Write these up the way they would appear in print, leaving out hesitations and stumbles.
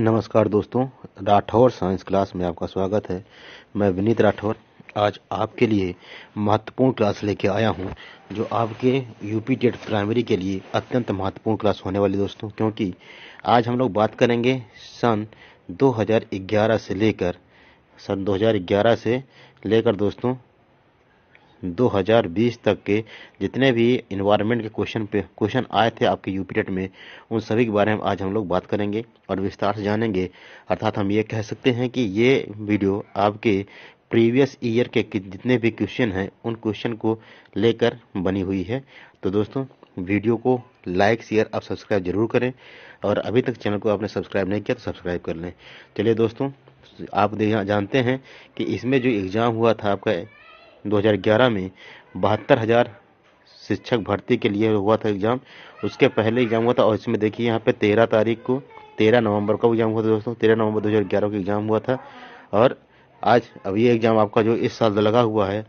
नमस्कार दोस्तों, Rathore science class में आपका स्वागत है। मैं विनीत राठौर आज आपके लिए महत्वपूर्ण क्लास लेके आया हूं, जो आपके यूपी टेट प्राइमरी के लिए अत्यंत महत्वपूर्ण क्लास होने वाली दोस्तों, क्योंकि आज हम लोग बात करेंगे सन 2011 से लेकर दोस्तों 2020 तक के जितने भी इन्वायरमेंट के क्वेश्चन आए थे आपके यूपी टेट में, उन सभी के बारे में आज हम लोग बात करेंगे और विस्तार से जानेंगे। अर्थात हम ये कह सकते हैं कि ये वीडियो आपके प्रीवियस ईयर के जितने भी क्वेश्चन हैं उन क्वेश्चन को लेकर बनी हुई है। तो दोस्तों, वीडियो को लाइक शेयर और सब्सक्राइब जरूर करें, और अभी तक चैनल को आपने सब्सक्राइब नहीं किया तो सब्सक्राइब कर लें। चलिए दोस्तों, आप जानते हैं कि इसमें जो एग्ज़ाम हुआ था आपका 2011 में 72,000 शिक्षक भर्ती के लिए हुआ था एग्ज़ाम। उसके पहले एग्ज़ाम हुआ था, और इसमें देखिए यहाँ पे 13 नवंबर का एग्ज़ाम हुआ था दोस्तों। 13 नवंबर 2011 को एग्ज़ाम हुआ था, और आज अब ये एग्ज़ाम आपका जो इस साल लगा हुआ है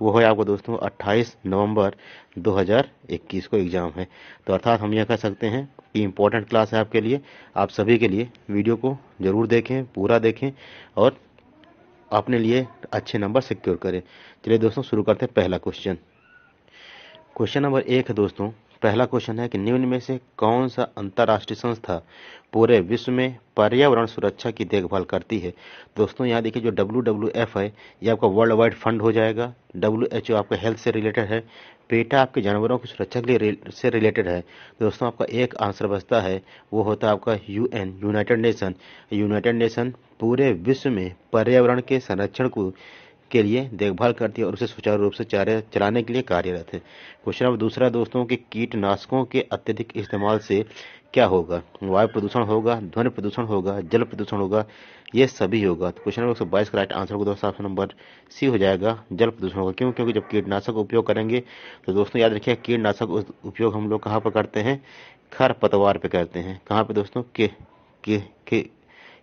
वो है आपको दोस्तों 28 नवंबर 2021 को एग्ज़ाम है। तो अर्थात हम यह कह सकते हैं कि इम्पोर्टेंट क्लास है आपके लिए। आप सभी के लिए वीडियो को ज़रूर देखें, पूरा देखें और अपने लिए अच्छे नंबर सिक्योर करें। चलिए दोस्तों, शुरू करते हैं। पहला क्वेश्चन नंबर 1 है दोस्तों। पहला क्वेश्चन है कि निम्न में से कौन सा अंतर्राष्ट्रीय संस्था पूरे विश्व में पर्यावरण सुरक्षा की देखभाल करती है। दोस्तों यहाँ देखिए, जो WWF है ये आपका वर्ल्ड वाइड फंड हो जाएगा। WHO आपका हेल्थ से रिलेटेड है। पेटा आपके जानवरों की सुरक्षा के लिए से रिलेटेड है। दोस्तों आपका एक आंसर बचता है, वो होता है आपका UN, यूनाइटेड नेशन पूरे विश्व में पर्यावरण के संरक्षण को के लिए देखभाल करती है और उसे सुचारू रूप से चलाने के लिए कार्यरत है। क्वेश्चन नंबर दूसरा दोस्तों, कि कीटनाशकों के अत्यधिक इस्तेमाल से क्या होगा। वायु प्रदूषण होगा, ध्वनि प्रदूषण होगा, जल प्रदूषण होगा, ये सभी होगा। तो क्वेश्चन नंबर 122 का राइट आंसर को दोस्तों ऑप्शन नंबर सी हो जाएगा, जल प्रदूषण होगा। क्यों? क्योंकि जब कीटनाशक उपयोग करेंगे तो दोस्तों याद रखिए, कीटनाशक उपयोग हम लोग कहाँ पर करते हैं, खरपतवार पे करते हैं। कहाँ पे दोस्तों, के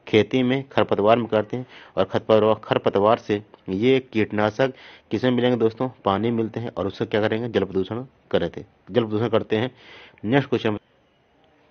खेती में खरपतवार में करते हैं, और खरपतवार से ये कीटनाशक किसमें मिलेंगे दोस्तों, पानी मिलते हैं, और उससे क्या करेंगे, जल प्रदूषण करते हैं। नेक्स्ट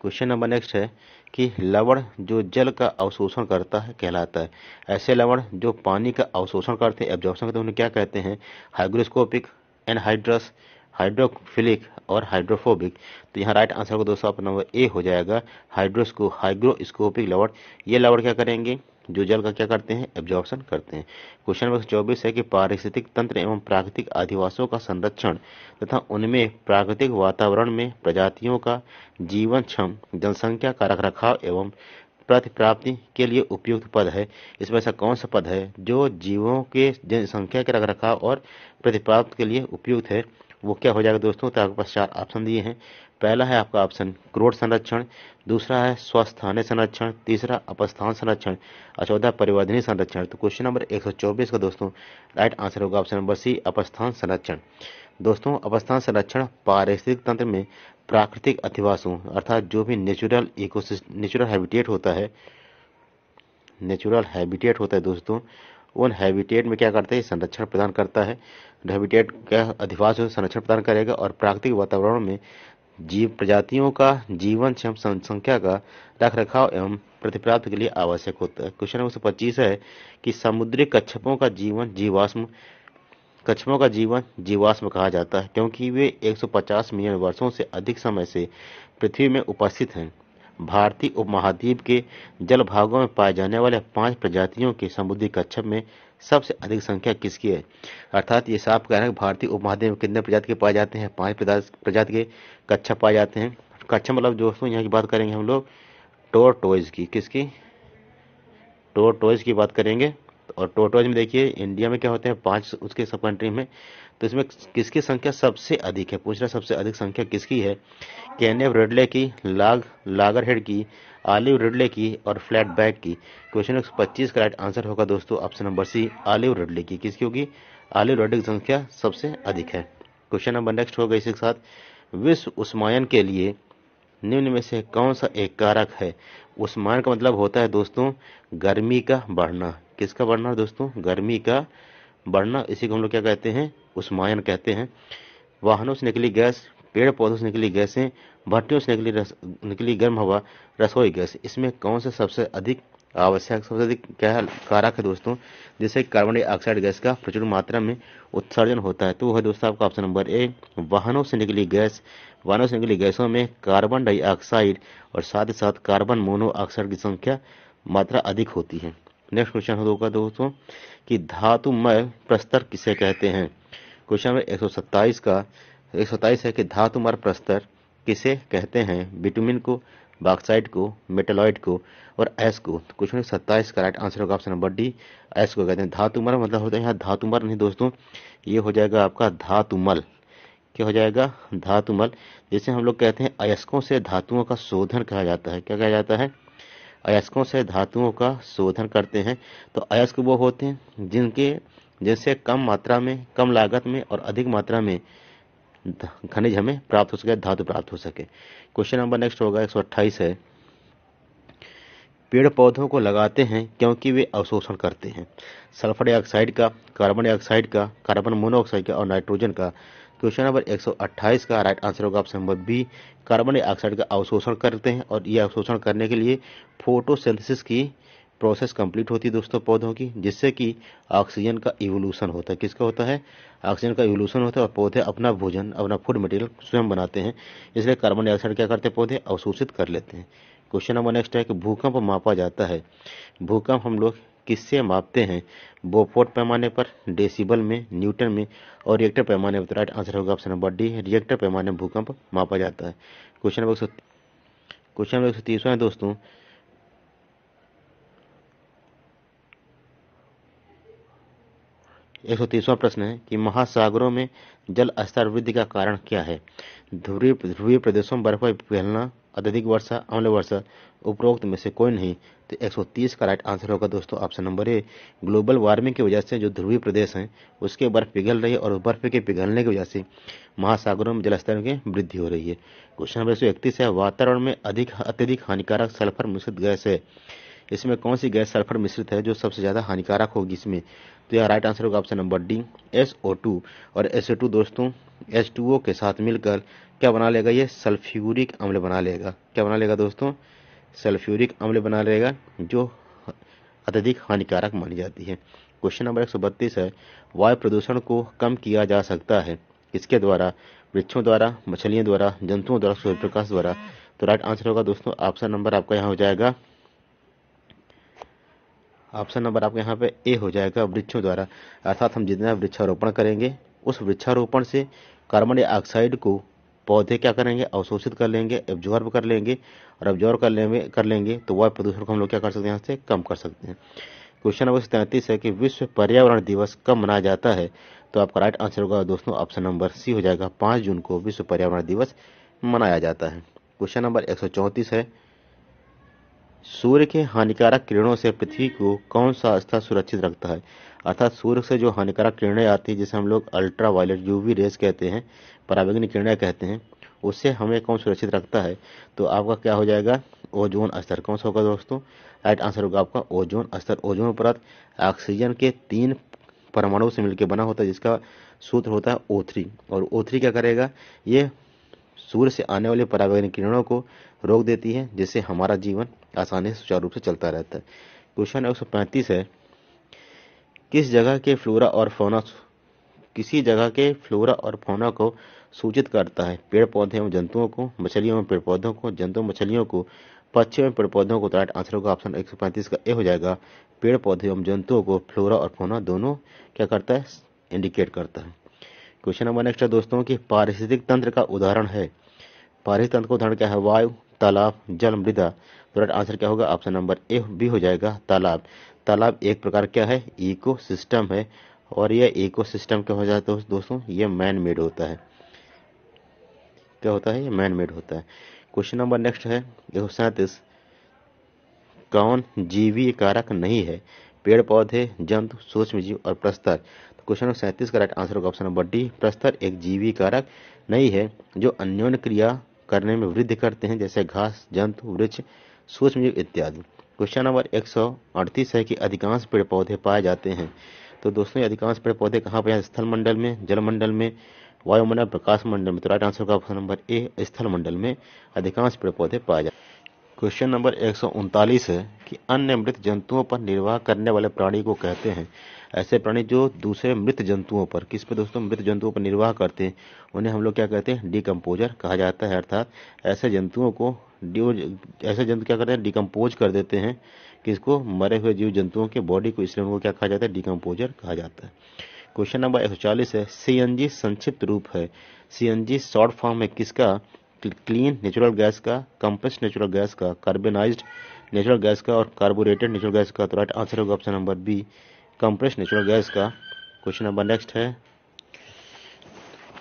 क्वेश्चन नंबर नेक्स्ट है कि लवण जो जल का अवशोषण करता है कहलाता है। ऐसे लवण जो पानी का अवशोषण करते हैं, एब्जॉर्प्शन करते हैं, उन्हें क्या कहते हैं, हाइग्रोस्कोपिक, एनहाइड्रस, हाइड्रोफिलिक और हाइड्रोफोबिक। तो यहाँ राइट आंसर को दोस्तों आपका नंबर ए हो जाएगा, हाइग्रोस्कोपिक लवण। ये लवण क्या करेंगे, जो जल का क्या करते हैं, एब्जॉर्प्शन करते हैं। क्वेश्चन नंबर 24 है कि पारिस्थितिक तंत्र एवं प्राकृतिक अधिवासों का संरक्षण तथा उनमें प्राकृतिक वातावरण में प्रजातियों का जीवन क्षम जनसंख्या का रखरखाव एवं प्रतिप्राप्ति के लिए उपयुक्त पद है। इसमें ऐसा कौन सा पद है जो जीवों के जनसंख्या के रखरखाव और प्रतिप्राप्ति के लिए उपयुक्त है। वो क्या हो जाएगा दोस्तों, तो आपके पास 4 ऑप्शन दिए हैं। पहला है आपका ऑप्शन क्रोड संरक्षण, दूसरा है स्वस्थानीय संरक्षण, तीसरा अपस्थान संरक्षण और चौथा परिवर्धनीय संरक्षण। तो क्वेश्चन नंबर 124 का दोस्तों राइट आंसर होगा ऑप्शन नंबर सी, अपस्थान संरक्षण। दोस्तों अपस्थान संरक्षण पारिस्थितिक तंत्र में प्राकृतिक अधिवासों, अर्थात जो भी नेचुरल हैबिटेट होता है दोस्तों, उन हैबिटेट में क्या करता है, संरक्षण प्रदान करता है। हैबिटेट का अधिवास संरक्षण प्रदान करेगा, और प्राकृतिक वातावरण में जीव प्रजातियों का जीवन क्षम संख्या का रखरखाव एवं प्रतिप्राप्ति के लिए आवश्यक होता है। क्वेश्चन नंबर 125 है कि समुद्री कच्छपों का जीवाश्म कहा जाता है, क्योंकि वे 150 मिलियन वर्षों से अधिक समय से पृथ्वी में उपस्थित हैं। भारतीय उपमहाद्वीप के जल भागों में पाए जाने वाले 5 प्रजातियों के समुद्री कच्छप में सबसे अधिक संख्या किसकी है। अर्थात ये साफ कह रहे हैं, भारतीय उपमहाद्वीप में कितने प्रजाति के पाए जाते हैं, 5 प्रजाति के कच्छप पाए जाते हैं। कच्छप मतलब दोस्तों यहाँ की बात करेंगे हम लोग टोरटोइज की, किसकी, टोरटोइज की बात करेंगे। और टोरटोइज में देखिए इंडिया में क्या होते हैं, 5 उसके सब कंट्री में। तो इसमें किसकी संख्या सबसे अधिक है, पूछ रहा सबसे अधिक संख्या किसकी है, कैनेव रिडले की, लागरहेड की, ऑलिव रिडले की और फ्लैट बैक की। क्वेश्चन 125 का राइट आंसर होगा दोस्तों option number C, olive ridley की। किसकी होगी, ऑलिव रिडले की संख्या सबसे अधिक है। क्वेश्चन नंबर नेक्स्ट होगा इसी के साथ, विश्व उष्मायन के लिए निम्न में से कौन सा एक कारक है। उष्मायन का मतलब होता है दोस्तों गर्मी का बढ़ना। किसका बढ़ना दोस्तों, गर्मी का बढ़ना, इसी को हम लोग क्या कहते हैं, उष्मायन कहते हैं। वाहनों से निकली गैस पेड़ पौधों से निकली गैसें, भट्टियों से निकली गर्म हवा, रसोई गैस, इसमें कौन सा सबसे अधिक आवश्यक, सबसे अधिक क्या है कारक है दोस्तों, जिससे कार्बन डाइऑक्साइड गैस का प्रचुर मात्रा में उत्सर्जन होता है? तो वो है दोस्तों आपका ऑप्शन नंबर ए, वाहनों से निकली गैस। वाहनों से निकली गैसों में कार्बन डाइऑक्साइड और साथ ही साथ कार्बन मोनोऑक्साइड की संख्या मात्रा अधिक होती है। नेक्स्ट क्वेश्चन होगा दोस्तों कि धातुमय प्रस्तर किसे कहते हैं? क्वेश्चन नंबर 127 का 127 है कि धातुमय प्रस्तर किसे कहते हैं? बिटुमिन को, बॉक्साइट को, मेटालॉइड को और एस को। तो क्वेश्चन 27 का राइट आंसर होगा ऑप्शन नंबर डी, एस को कहते हैं। धातुमर मतलब होता है यहाँ धातुमर नहीं दोस्तों, ये हो जाएगा आपका धातुमल। क्या हो जाएगा? धातुमल। जैसे हम लोग कहते हैं अयस्कों से धातुओं का शोधन कहा जाता है। क्या कहा जाता है? अयस्कों से धातुओं का शोधन करते हैं। तो अयस्क वो होते हैं जिनसे कम मात्रा में, कम लागत में और अधिक मात्रा में खनिज हमें प्राप्त हो सके, धातु प्राप्त हो सके। क्वेश्चन नंबर नेक्स्ट होगा 128 है, पेड़ पौधों को लगाते हैं क्योंकि वे अवशोषण करते हैं? सल्फर डाइऑक्साइड का, कार्बन डाइऑक्साइड का, कार्बन मोनोऑक्साइड का और नाइट्रोजन का। क्वेश्चन नंबर 128 का राइट आंसर होगा option number B, carbon dioxide का अवशोषण करते हैं। और ये अवशोषण करने के लिए फोटोसिंथेसिस की प्रोसेस कंप्लीट होती है दोस्तों पौधों की, जिससे कि ऑक्सीजन का इवोल्यूशन होता है। किसका होता है? ऑक्सीजन का इवोल्यूशन होता है और पौधे अपना भोजन, अपना फूड मटेरियल स्वयं बनाते हैं। इसलिए कार्बन डाइऑक्साइड क्या करते हैं? पौधे अवशोषित कर लेते हैं। क्वेश्चन नंबर नेक्स्ट है कि भूकंप मापा जाता है। भूकंप हम लोग किससे मापते हैं? बोफोर्ट पैमाने पर, डेसिबल में, न्यूटन में और रिएक्टर पैमाने पर। राइट आंसर होगा ऑप्शन नंबर डी, रिएक्टर पैमाने में भूकंप मापा जाता है। क्वेश्चन नंबर 130 है दोस्तों, 130वां प्रश्न है कि महासागरों में जल स्तर वृद्धि का कारण क्या है? ध्रुवीय प्रदेशों में बर्फ का पिघलना, अत्यधिक वर्षा, अम्ल वर्षा, उपरोक्त में से कोई नहीं। तो 130 का राइट आंसर होगा दोस्तों ऑप्शन नंबर ए, ग्लोबल वार्मिंग की वजह से जो ध्रुवीय प्रदेश हैं उसके बर्फ पिघल रही है और उस बर्फ के पिघलने की वजह से महासागरों में जलस्तर में वृद्धि हो रही है। क्वेश्चन नंबर 131 है, वातावरण में अत्यधिक हानिकारक सल्फर मिश्रित गैस है। इसमें कौन सी गैस सल्फर मिश्रित है जो सबसे ज्यादा हानिकारक होगी इसमें? तो यह राइट आंसर होगा ऑप्शन नंबर डी, SO2। और SO2 दोस्तों H2O के साथ मिलकर क्या बना लेगा? ये सल्फ्यूरिक अम्ल बना लेगा। क्या बना लेगा दोस्तों? सल्फ्यूरिक अम्ल बना लेगा, जो अत्यधिक हानिकारक मानी जाती है। क्वेश्चन नंबर 132 है, वायु प्रदूषण को कम किया जा सकता है किसके द्वारा? वृक्षों द्वारा, मछलियों द्वारा, जंतुओं द्वारा, सूर्य प्रकाश द्वारा। तो राइट आंसर होगा दोस्तों ऑप्शन नंबर आपका यहाँ हो जाएगा, ऑप्शन नंबर आपके यहाँ पे ए हो जाएगा, वृक्षों द्वारा। अर्थात हम जितना वृक्षारोपण करेंगे उस वृक्षारोपण से कार्बन डाइऑक्साइड को पौधे क्या करेंगे? अवशोषित कर लेंगे, एब्जॉर्ब कर लेंगे। और एब्जॉर्ब कर लेंगे तो वायु प्रदूषण को हम लोग क्या कर सकते हैं? यहाँ से कम कर सकते हैं। क्वेश्चन नंबर 33 है कि विश्व पर्यावरण दिवस कब मनाया जाता है? तो आपका राइट आंसर होगा दोस्तों ऑप्शन नंबर सी हो जाएगा, 5 जून को विश्व पर्यावरण दिवस मनाया जाता है। क्वेश्चन नंबर 134 है, सूर्य के हानिकारक किरणों से पृथ्वी को कौन सा स्तर सुरक्षित रखता है? अर्थात सूर्य से जो हानिकारक किरणें आती है जिसे हम लोग अल्ट्रा वायलेट यूवी रेज कहते हैं, पराबैंगनी किरणें कहते हैं, उससे हमें कौन सुरक्षित रखता है? तो आपका क्या हो जाएगा? ओजोन स्तर। कौन सा होगा दोस्तों? राइट आंसर होगा आपका ओजोन स्तर। ओजोन परत ऑक्सीजन के 3 परमाणु से मिलकर बना होता है, जिसका सूत्र होता है O3। और O3 क्या करेगा? ये सूर्य से आने वाली पराबैंगनी किरणों को रोक देती है, जिससे हमारा जीवन आसानी से सुचारू रूप से चलता रहता है। क्वेश्चन 135 है, किसी जगह के फ्लोरा और फौना को सूचित करता है? पेड़ पौधे एवं जंतुओं को, मछलियों में पेड़ पौधों को, जंतु मछलियों को, पक्षियों में पेड़ पौधों को। तो राइट आंसर होगा ऑप्शन 135 का ए हो जाएगा, पेड़ पौधे एवं जंतुओं को फ्लोरा और फौना दोनों क्या करता है? इंडिकेट करता है। क्वेश्चन नंबर नेक्स्ट है दोस्तों कि पारिस्थितिक तंत्र का उदाहरण है। पारिस्थितिक तंत्र का उदाहरण क्या है? वायु, तालाब, जल, मृदा। तो राइट आंसर क्या होगा? ऑप्शन नंबर ए बी हो जाएगा, तालाब। तालाब एक प्रकार क्या है? इको सिस्टम है। और यह इको सिस्टम क्या हो जाता है दोस्तों? ये मैन मेड होता है। क्या होता है? ये मैन मेड होता है। क्वेश्चन नंबर नेक्स्ट है 137, कौन जीवी कारक नहीं है? पेड़ पौधे, जंतु, सूक्ष्म जीव और प्रस्तर। तो क्वेश्चन नंबर 37 का राइट आंसर होगा ऑप्शन नंबर डी, प्रस्तर एक जीवी कारक नहीं है जो अन्योन्य क्रिया करने में वृद्धि करते हैं, जैसे घास, जंतु, वृक्ष, सूक्ष्म जीव इत्यादि। क्वेश्चन नंबर 138 है कि अधिकांश पेड़ पौधे पाए जाते हैं। तो दोस्तों ये अधिकांश पेड़ पौधे कहाँ पाए जाते हैं? स्थल मंडल में, जल मंडल में, वायुमंडल, प्रकाश मंडल में। तो राइट आंसर का ऑप्शन नंबर ए, स्थल मंडल में अधिकांश पेड़ पौधे पाए जाते हैं। क्वेश्चन नंबर 139 है कि अन्य मृत जंतुओं पर निर्वाह करने वाले प्राणी को कहते हैं। ऐसे प्राणी जो दूसरे मृत जंतुओं पर, किस पे दोस्तों, मृत जंतुओं पर निर्वाह करते हैं, उन्हें हम लोग क्या कहते हैं, डिकम्पोजर कहा जाता है। अर्थात ऐसे जंतुओं को ऐसे जंतु क्या करते हैं, डिकम्पोज कर देते हैं किसको, मरे हुए जीव जंतुओं के बॉडी को, इसलिए उनको क्या कहा जाता है, डिकम्पोजर कहा जाता है। क्वेश्चन नंबर 140 है, सीएनजी संक्षिप्त रूप है। सीएनजी शॉर्ट फॉर्म है किसका, क्लीन नेचुरल गैस का, कंप्रेस्ड नेचुरल गैस का, कार्बनाइज्ड नेचुरल गैस का और कार्बोरेटेड नेचुरल गैस का। तो राइट आंसर होगा option number B, compressed natural gas का। क्वेश्चन नंबर नेक्स्ट है,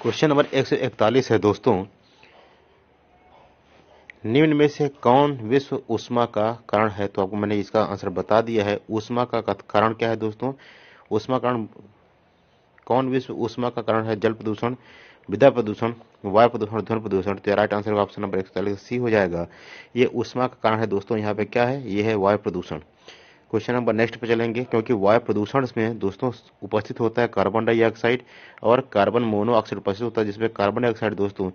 क्वेश्चन नंबर 141 है दोस्तों, निम्न में से कौन विश्व ऊष्मा का कारण है। तो आपको मैंने इसका आंसर बता दिया है। ऊष्मा का कारण क्या है दोस्तों, ऊष्मा कारण, कौन विश्व ऊष्मा का कारण है, जल प्रदूषण, मृदा प्रदूषण, वायु प्रदूषण, ध्वनि प्रदूषण। तो राइट आंसर का ऑप्शन नंबर 141 सी हो जाएगा। ये ऊष्मा का कारण है दोस्तों, यहाँ पे क्या है, ये है वायु प्रदूषण। क्वेश्चन नंबर नेक्स्ट पे चलेंगे, क्योंकि वायु प्रदूषण में दोस्तों उपस्थित होता है कार्बन डाइऑक्साइड और कार्बन मोनोऑक्साइड उपस्थित होता है, जिसमें कार्बन डाइऑक्साइड दोस्तों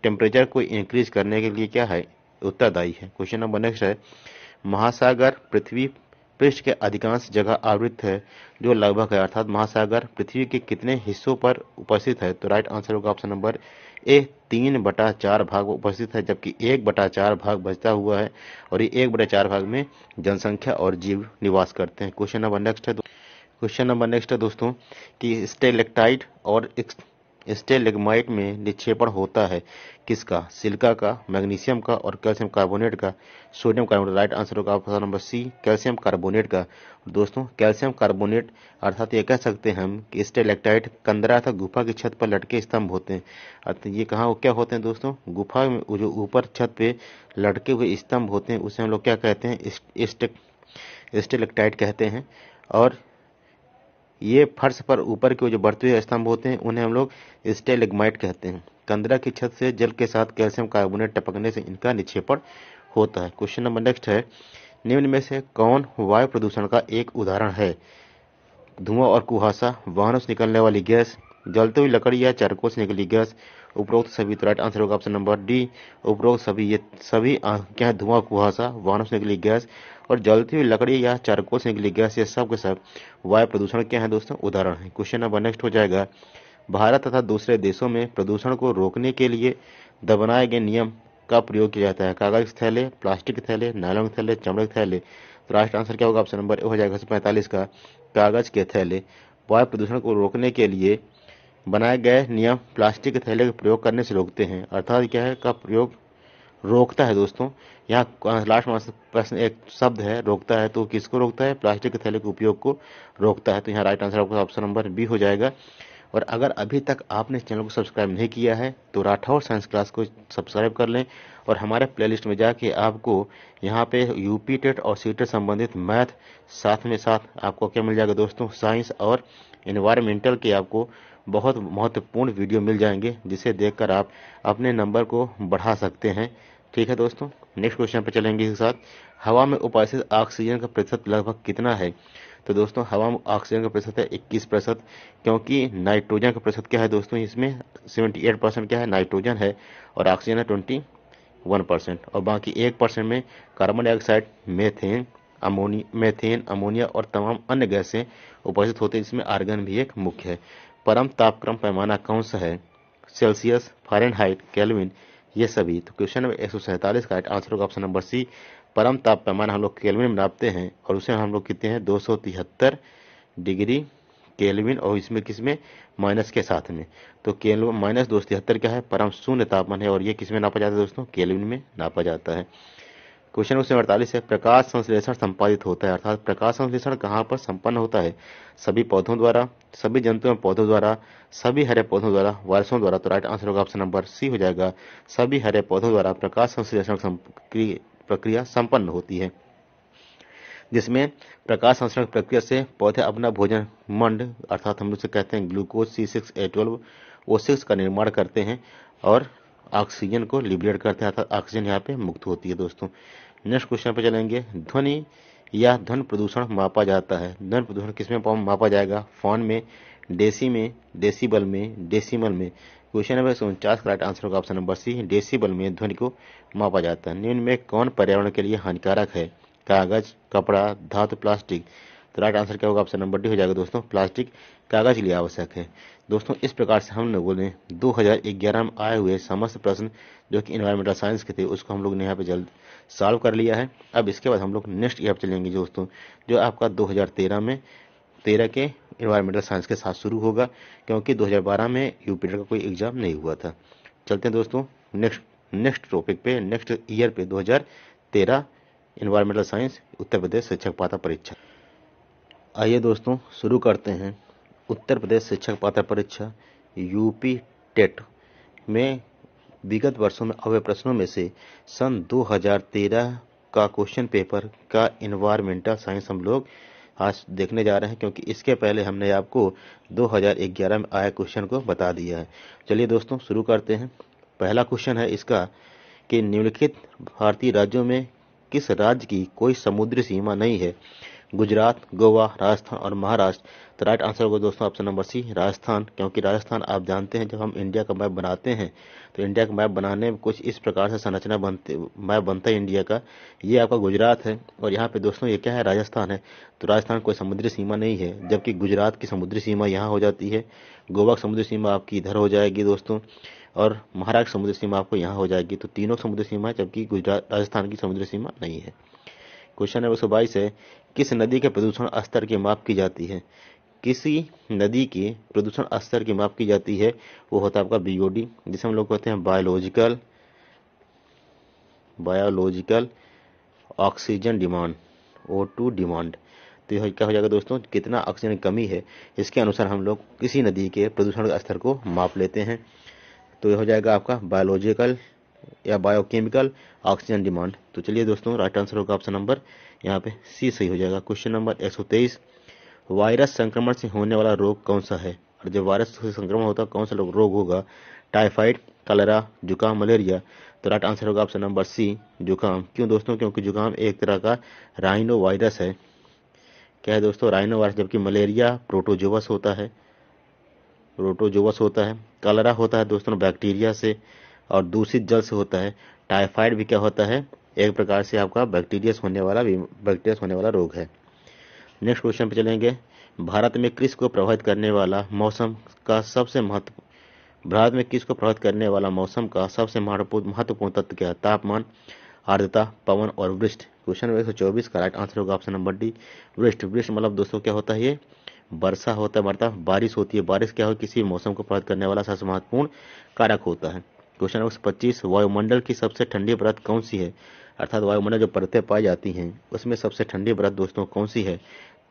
टेम्परेचर को इंक्रीज करने के लिए क्या है, उत्तरदायी है। क्वेश्चन नंबर नेक्स्ट है, महासागर पृथ्वी पृष्ठ के अधिकांश जगह आवृत है, जो लगभग है। अर्थात महासागर पृथ्वी के कितने हिस्सों पर उपस्थित है। तो राइट आंसर होगा ऑप्शन नंबर ए, 3/4 भाग उपस्थित है, जबकि 1/4 भाग बचता हुआ है, और ये 1/4 भाग में जनसंख्या और जीव निवास करते हैं। क्वेश्चन नंबर नेक्स्ट है, क्वेश्चन नंबर नेक्स्ट है दोस्तों कि स्टेलेक्टाइट और स्टेलेग्माइट में निक्षेपण होता है किसका, सिलिका का, मैग्नीशियम का और कैल्शियम कार्बोनेट का, सोडियम कार्बोनेट। राइट आंसर होगा option number C, calcium carbonate का। दोस्तों कैल्शियम कार्बोनेट, अर्थात ये कह सकते हैं हम कि स्टेलेक्टाइट कंदरा तथा गुफा की छत पर लटके स्तंभ होते हैं। अर्थात ये कहाँ क्या होते हैं दोस्तों, गुफा में जो ऊपर छत पे लटके हुए स्तंभ होते हैं, उसे हम लोग क्या कहते हैं, स्टेलेक्टाइट कहते हैं। और ये फर्श पर ऊपर के जो बढ़ते हुए स्तंभ होते हैं, उन्हें हम लोग स्टेलेग्माइट कहते हैं। कंदरा की छत से जल के साथ कैल्शियम कार्बोनेट टपकने से इनका निक्षेपण होता है। क्वेश्चन नंबर नेक्स्ट है, निम्न में से कौन वायु प्रदूषण का एक उदाहरण है। धुआं और कुहासा, वाहनों से निकलने वाली गैस, जलती हुई लकड़ी या चारकोल से निकली गैस, उपरोक्त सभी। तो राइट आंसर होगा ऑप्शन नंबर डी, उपरोक्त सभी। ये सभी क्या है, धुआं, कुहासा, वाहनों से निकली गैस और जलती हुई लकड़ी या चारकोल से निकली गैस, ये सब के सब वायु प्रदूषण क्या है दोस्तों, उदाहरण है। क्वेश्चन नंबर नेक्स्ट हो जाएगा, भारत तथा दूसरे देशों में प्रदूषण को रोकने के लिए बनाए गए नियम का प्रयोग किया जाता है। कागज के थैले, प्लास्टिक के थैले, नायलॉन के थैले, चमड़े के थैले। तो राइट आंसर क्या होगा, ऑप्शन नंबर ए हो जाएगा 145 का, कागज के थैले। वायु प्रदूषण को रोकने के लिए बनाए गए नियम प्लास्टिक के थैले का प्रयोग करने से रोकते हैं। अर्थात क्या है, का प्रयोग रोकता है दोस्तों। यहाँ लास्ट में प्रश्न एक शब्द है रोकता है, तो किसको रोकता है, प्लास्टिक के थैले के उपयोग को रोकता है। तो यहाँ राइट आंसर आपका ऑप्शन नंबर बी हो जाएगा। और अगर अभी तक आपने चैनल को सब्सक्राइब नहीं किया है तो राठौर साइंस क्लास को सब्सक्राइब कर लें, और हमारे प्लेलिस्ट में जाके आपको यहाँ पे यूपी टेट और सीटेट संबंधित मैथ, साथ में साथ आपको क्या मिल जाएगा दोस्तों, साइंस और इन्वायरमेंटल के आपको बहुत महत्वपूर्ण वीडियो मिल जाएंगे, जिसे देखकर आप अपने नंबर को बढ़ा सकते हैं। ठीक है दोस्तों, नेक्स्ट क्वेश्चन पे चलेंगे इसके साथ। हवा में उपस्थित ऑक्सीजन का प्रतिशत लगभग कितना है। तो दोस्तों हवा में ऑक्सीजन का प्रतिशत है 21%, क्योंकि नाइट्रोजन का प्रतिशत क्या है दोस्तों, इसमें 78% क्या है, नाइट्रोजन है, और ऑक्सीजन है 21%, और बाकी 1% में कार्बन डाइऑक्साइड, मेथेन, अमोनिया और तमाम अन्य गैसें उपस्थित होती है, जिसमें आर्गन भी एक मुख्य है। परम तापक्रम पैमाना कौन सा है, सेल्सियस, फ़ारेनहाइट, केल्विन, ये सभी। तो क्वेश्चन नंबर 147 का आंसर होगा ऑप्शन नंबर सी, परम ताप पैमाना हम लोग केल्विन में नापते हैं, और उसे हम लोग कहते हैं 273 डिग्री केल्विन, और इसमें किसमें, माइनस के साथ में। तो केल्विन माइनस 273 क्या है, परम शून्य तापमान है, और ये किसमें नापा जाता है दोस्तों, केल्विन में नापा जाता है। क्वेश्चन नंबर 48 है, प्रकाश संश्लेषण संपादित होता है। अर्थात प्रकाश संश्लेषण कहाँ पर संपन्न होता है, सभी पौधों द्वारा, सभी जंतुओं पौधों द्वारा, सभी हरे पौधों द्वारा, वायरसों द्वारा। तो राइट आंसर होगा ऑप्शन नंबर सी हो जाएगा, सभी हरे पौधों द्वारा प्रकाश संश्लेषण प्रक्रिया संपन्न होती है, जिसमें प्रकाश संश्लेषण प्रक्रिया से पौधे अपना भोजन मंड, अर्थात हम उसे कहते हैं ग्लूकोज C6H12O6 का निर्माण करते हैं, और ऑक्सीजन को लिबरेट करते हैं, अर्थात ऑक्सीजन यहाँ पे मुक्त होती है दोस्तों। नेक्स्ट क्वेश्चन पे चलेंगे, ध्वनि या ध्वनि प्रदूषण मापा जाता है। ध्वनि प्रदूषण किसमें मापा जाएगा, फोन में, डेसी में, डेसिबल में, डेसिमल में। क्वेश्चन नंबर 149 का राइट आंसर होगा ऑप्शन नंबर सी, डेसिबल में ध्वनि को मापा जाता है। निम्न में कौन पर्यावरण के लिए हानिकारक है? कागज, कपड़ा, धातु, प्लास्टिक। तो राइट आंसर क्या होगा? ऑप्शन नंबर डी हो जाएगा दोस्तों, प्लास्टिक कागज के लिए आवश्यक है। दोस्तों इस प्रकार से हम लोगों ने 2011 में आए हुए समस्त प्रश्न जो कि इन्वायरमेंटल साइंस के थे उसको हम लोग ने यहाँ पे जल्द सॉल्व कर लिया है। अब इसके बाद हम लोग नेक्स्ट ईयर चलेंगे दोस्तों, जो आपका 2013 के इन्वायरमेंटल साइंस के साथ शुरू होगा, क्योंकि 2012 में यूपीटेट का कोई एग्जाम नहीं हुआ था। चलते हैं दोस्तों नेक्स्ट टॉपिक पे, नेक्स्ट ईयर पे 2013 इन्वायरमेंटल साइंस उत्तर प्रदेश शिक्षक पात्रता परीक्षा। आइए दोस्तों शुरू करते हैं। उत्तर प्रदेश शिक्षक पात्रता परीक्षा यूपी टेट में विगत वर्षों में आए प्रश्नों में से सन 2013 का क्वेश्चन पेपर का इन्वायरमेंटल साइंस हम लोग आज देखने जा रहे हैं, क्योंकि इसके पहले हमने आपको 2011 में आए क्वेश्चन को बता दिया है। चलिए दोस्तों शुरू करते हैं। पहला क्वेश्चन है इसका कि निम्नलिखित भारतीय राज्यों में किस राज्य की कोई समुद्री सीमा नहीं है? गुजरात, गोवा, राजस्थान और महाराष्ट्र। तो राइट आंसर होगा दोस्तों ऑप्शन नंबर सी, राजस्थान, क्योंकि राजस्थान आप जानते हैं जब हम इंडिया का मैप बनाते हैं तो इंडिया का मैप बनाने में कुछ इस प्रकार से संरचना मैप बनता है इंडिया का। ये आपका गुजरात है और यहाँ पे दोस्तों ये क्या है? राजस्थान है। तो राजस्थान कोई समुद्री सीमा नहीं है, जबकि गुजरात की समुद्री सीमा यहाँ हो जाती है, गोवा की समुद्री सीमा आपकी इधर हो जाएगी दोस्तों, और महाराष्ट्र समुद्री सीमा आपको यहाँ हो जाएगी। तो तीनों समुद्री सीमा है, जबकि गुजरात राजस्थान की समुद्री सीमा नहीं है। क्वेश्चन नंबर 122 है, किस नदी के प्रदूषण स्तर की माप की जाती है? किसी नदी के प्रदूषण स्तर की माप की जाती है, वो होता है आपका बीओडी, जिसे हम लोग कहते हैं biological oxygen demand, O2 demand. तो यह क्या हो जाएगा दोस्तों? कितना ऑक्सीजन की कमी है, इसके अनुसार हम लोग किसी नदी के प्रदूषण स्तर को माप लेते हैं। तो यह हो जाएगा आपका बायोलॉजिकल या बायोकेमिकल ऑक्सीजन डिमांड। तो चलिए दोस्तों राइट आंसर होगा ऑप्शन नंबर यहाँ पे सी सही हो जाएगा। क्वेश्चन नंबर 123, वायरस संक्रमण से होने वाला रोग कौन सा है? और जब वायरस से संक्रमण होता है कौन सा रोग होगा? टाइफाइड, कलरा, जुकाम, मलेरिया। तो राइट आंसर होगा ऑप्शन नंबर सी, जुकाम। क्यों दोस्तों? क्योंकि जुकाम एक तरह का राइनो वायरस है। क्या है दोस्तों? Rhino virus. जबकि मलेरिया प्रोटोजोवस होता है, कलरा होता है दोस्तों बैक्टीरिया से और दूषित जल से होता है। टाइफाइड भी क्या होता है? एक प्रकार से आपका बैक्टीरिया से होने वाला रोग है। नेक्स्ट क्वेश्चन पे चलेंगे। भारत में किस को प्रभावित करने वाला मौसम का सबसे महत्वपूर्ण तत्व क्या है? तापमान, आर्द्रता, पवन और वृष्टि। क्वेश्चन नंबर 124 का राइट आंसर होगा ऑप्शन नंबर डी, वृष्टि। वृष्टि मतलब दोस्तों क्या होता है? ये वर्षा होता है, मतलब बारिश होती है। बारिश क्या हो? किसी मौसम को प्रभावित करने वाला सबसे महत्वपूर्ण कारक होता है। क्वेश्चन नंबर 25, वायुमंडल की सबसे ठंडी परत कौन सी है? अर्थात वायुमंडल जो परतें पाई जाती हैं उसमें सबसे ठंडी परत दोस्तों कौन सी है?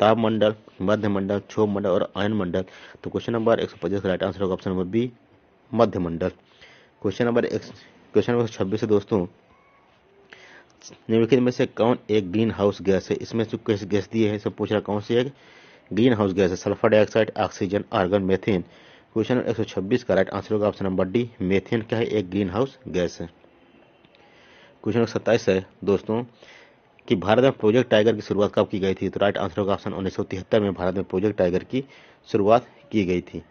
तापमंडल, मध्यमंडल, क्षोभमंडल और आयनमंडल। तो क्वेश्चन नंबर 125 का राइट आंसर होगा ऑप्शन नंबर बी, मध्यमंडल। क्वेश्चन नंबर 126 है दोस्तों, निम्नलिखित में से कौन एक ग्रीन हाउस गैस है? इसमें जो गैस दिए है सब पूछ रहा कौन सी है ग्रीन हाउस गैस है? Sulphur dioxide, oxygen, argon, methane. Question 126 का राइट आंसर होगा ऑप्शन नंबर डी, मेथेन क्या है? एक ग्रीन हाउस गैस है। क्वेश्चन 27 है दोस्तों कि भारत में प्रोजेक्ट टाइगर की शुरुआत कब की गई थी? तो राइट आंसर होगा ऑप्शन 1973 में भारत में प्रोजेक्ट टाइगर की शुरुआत की गई थी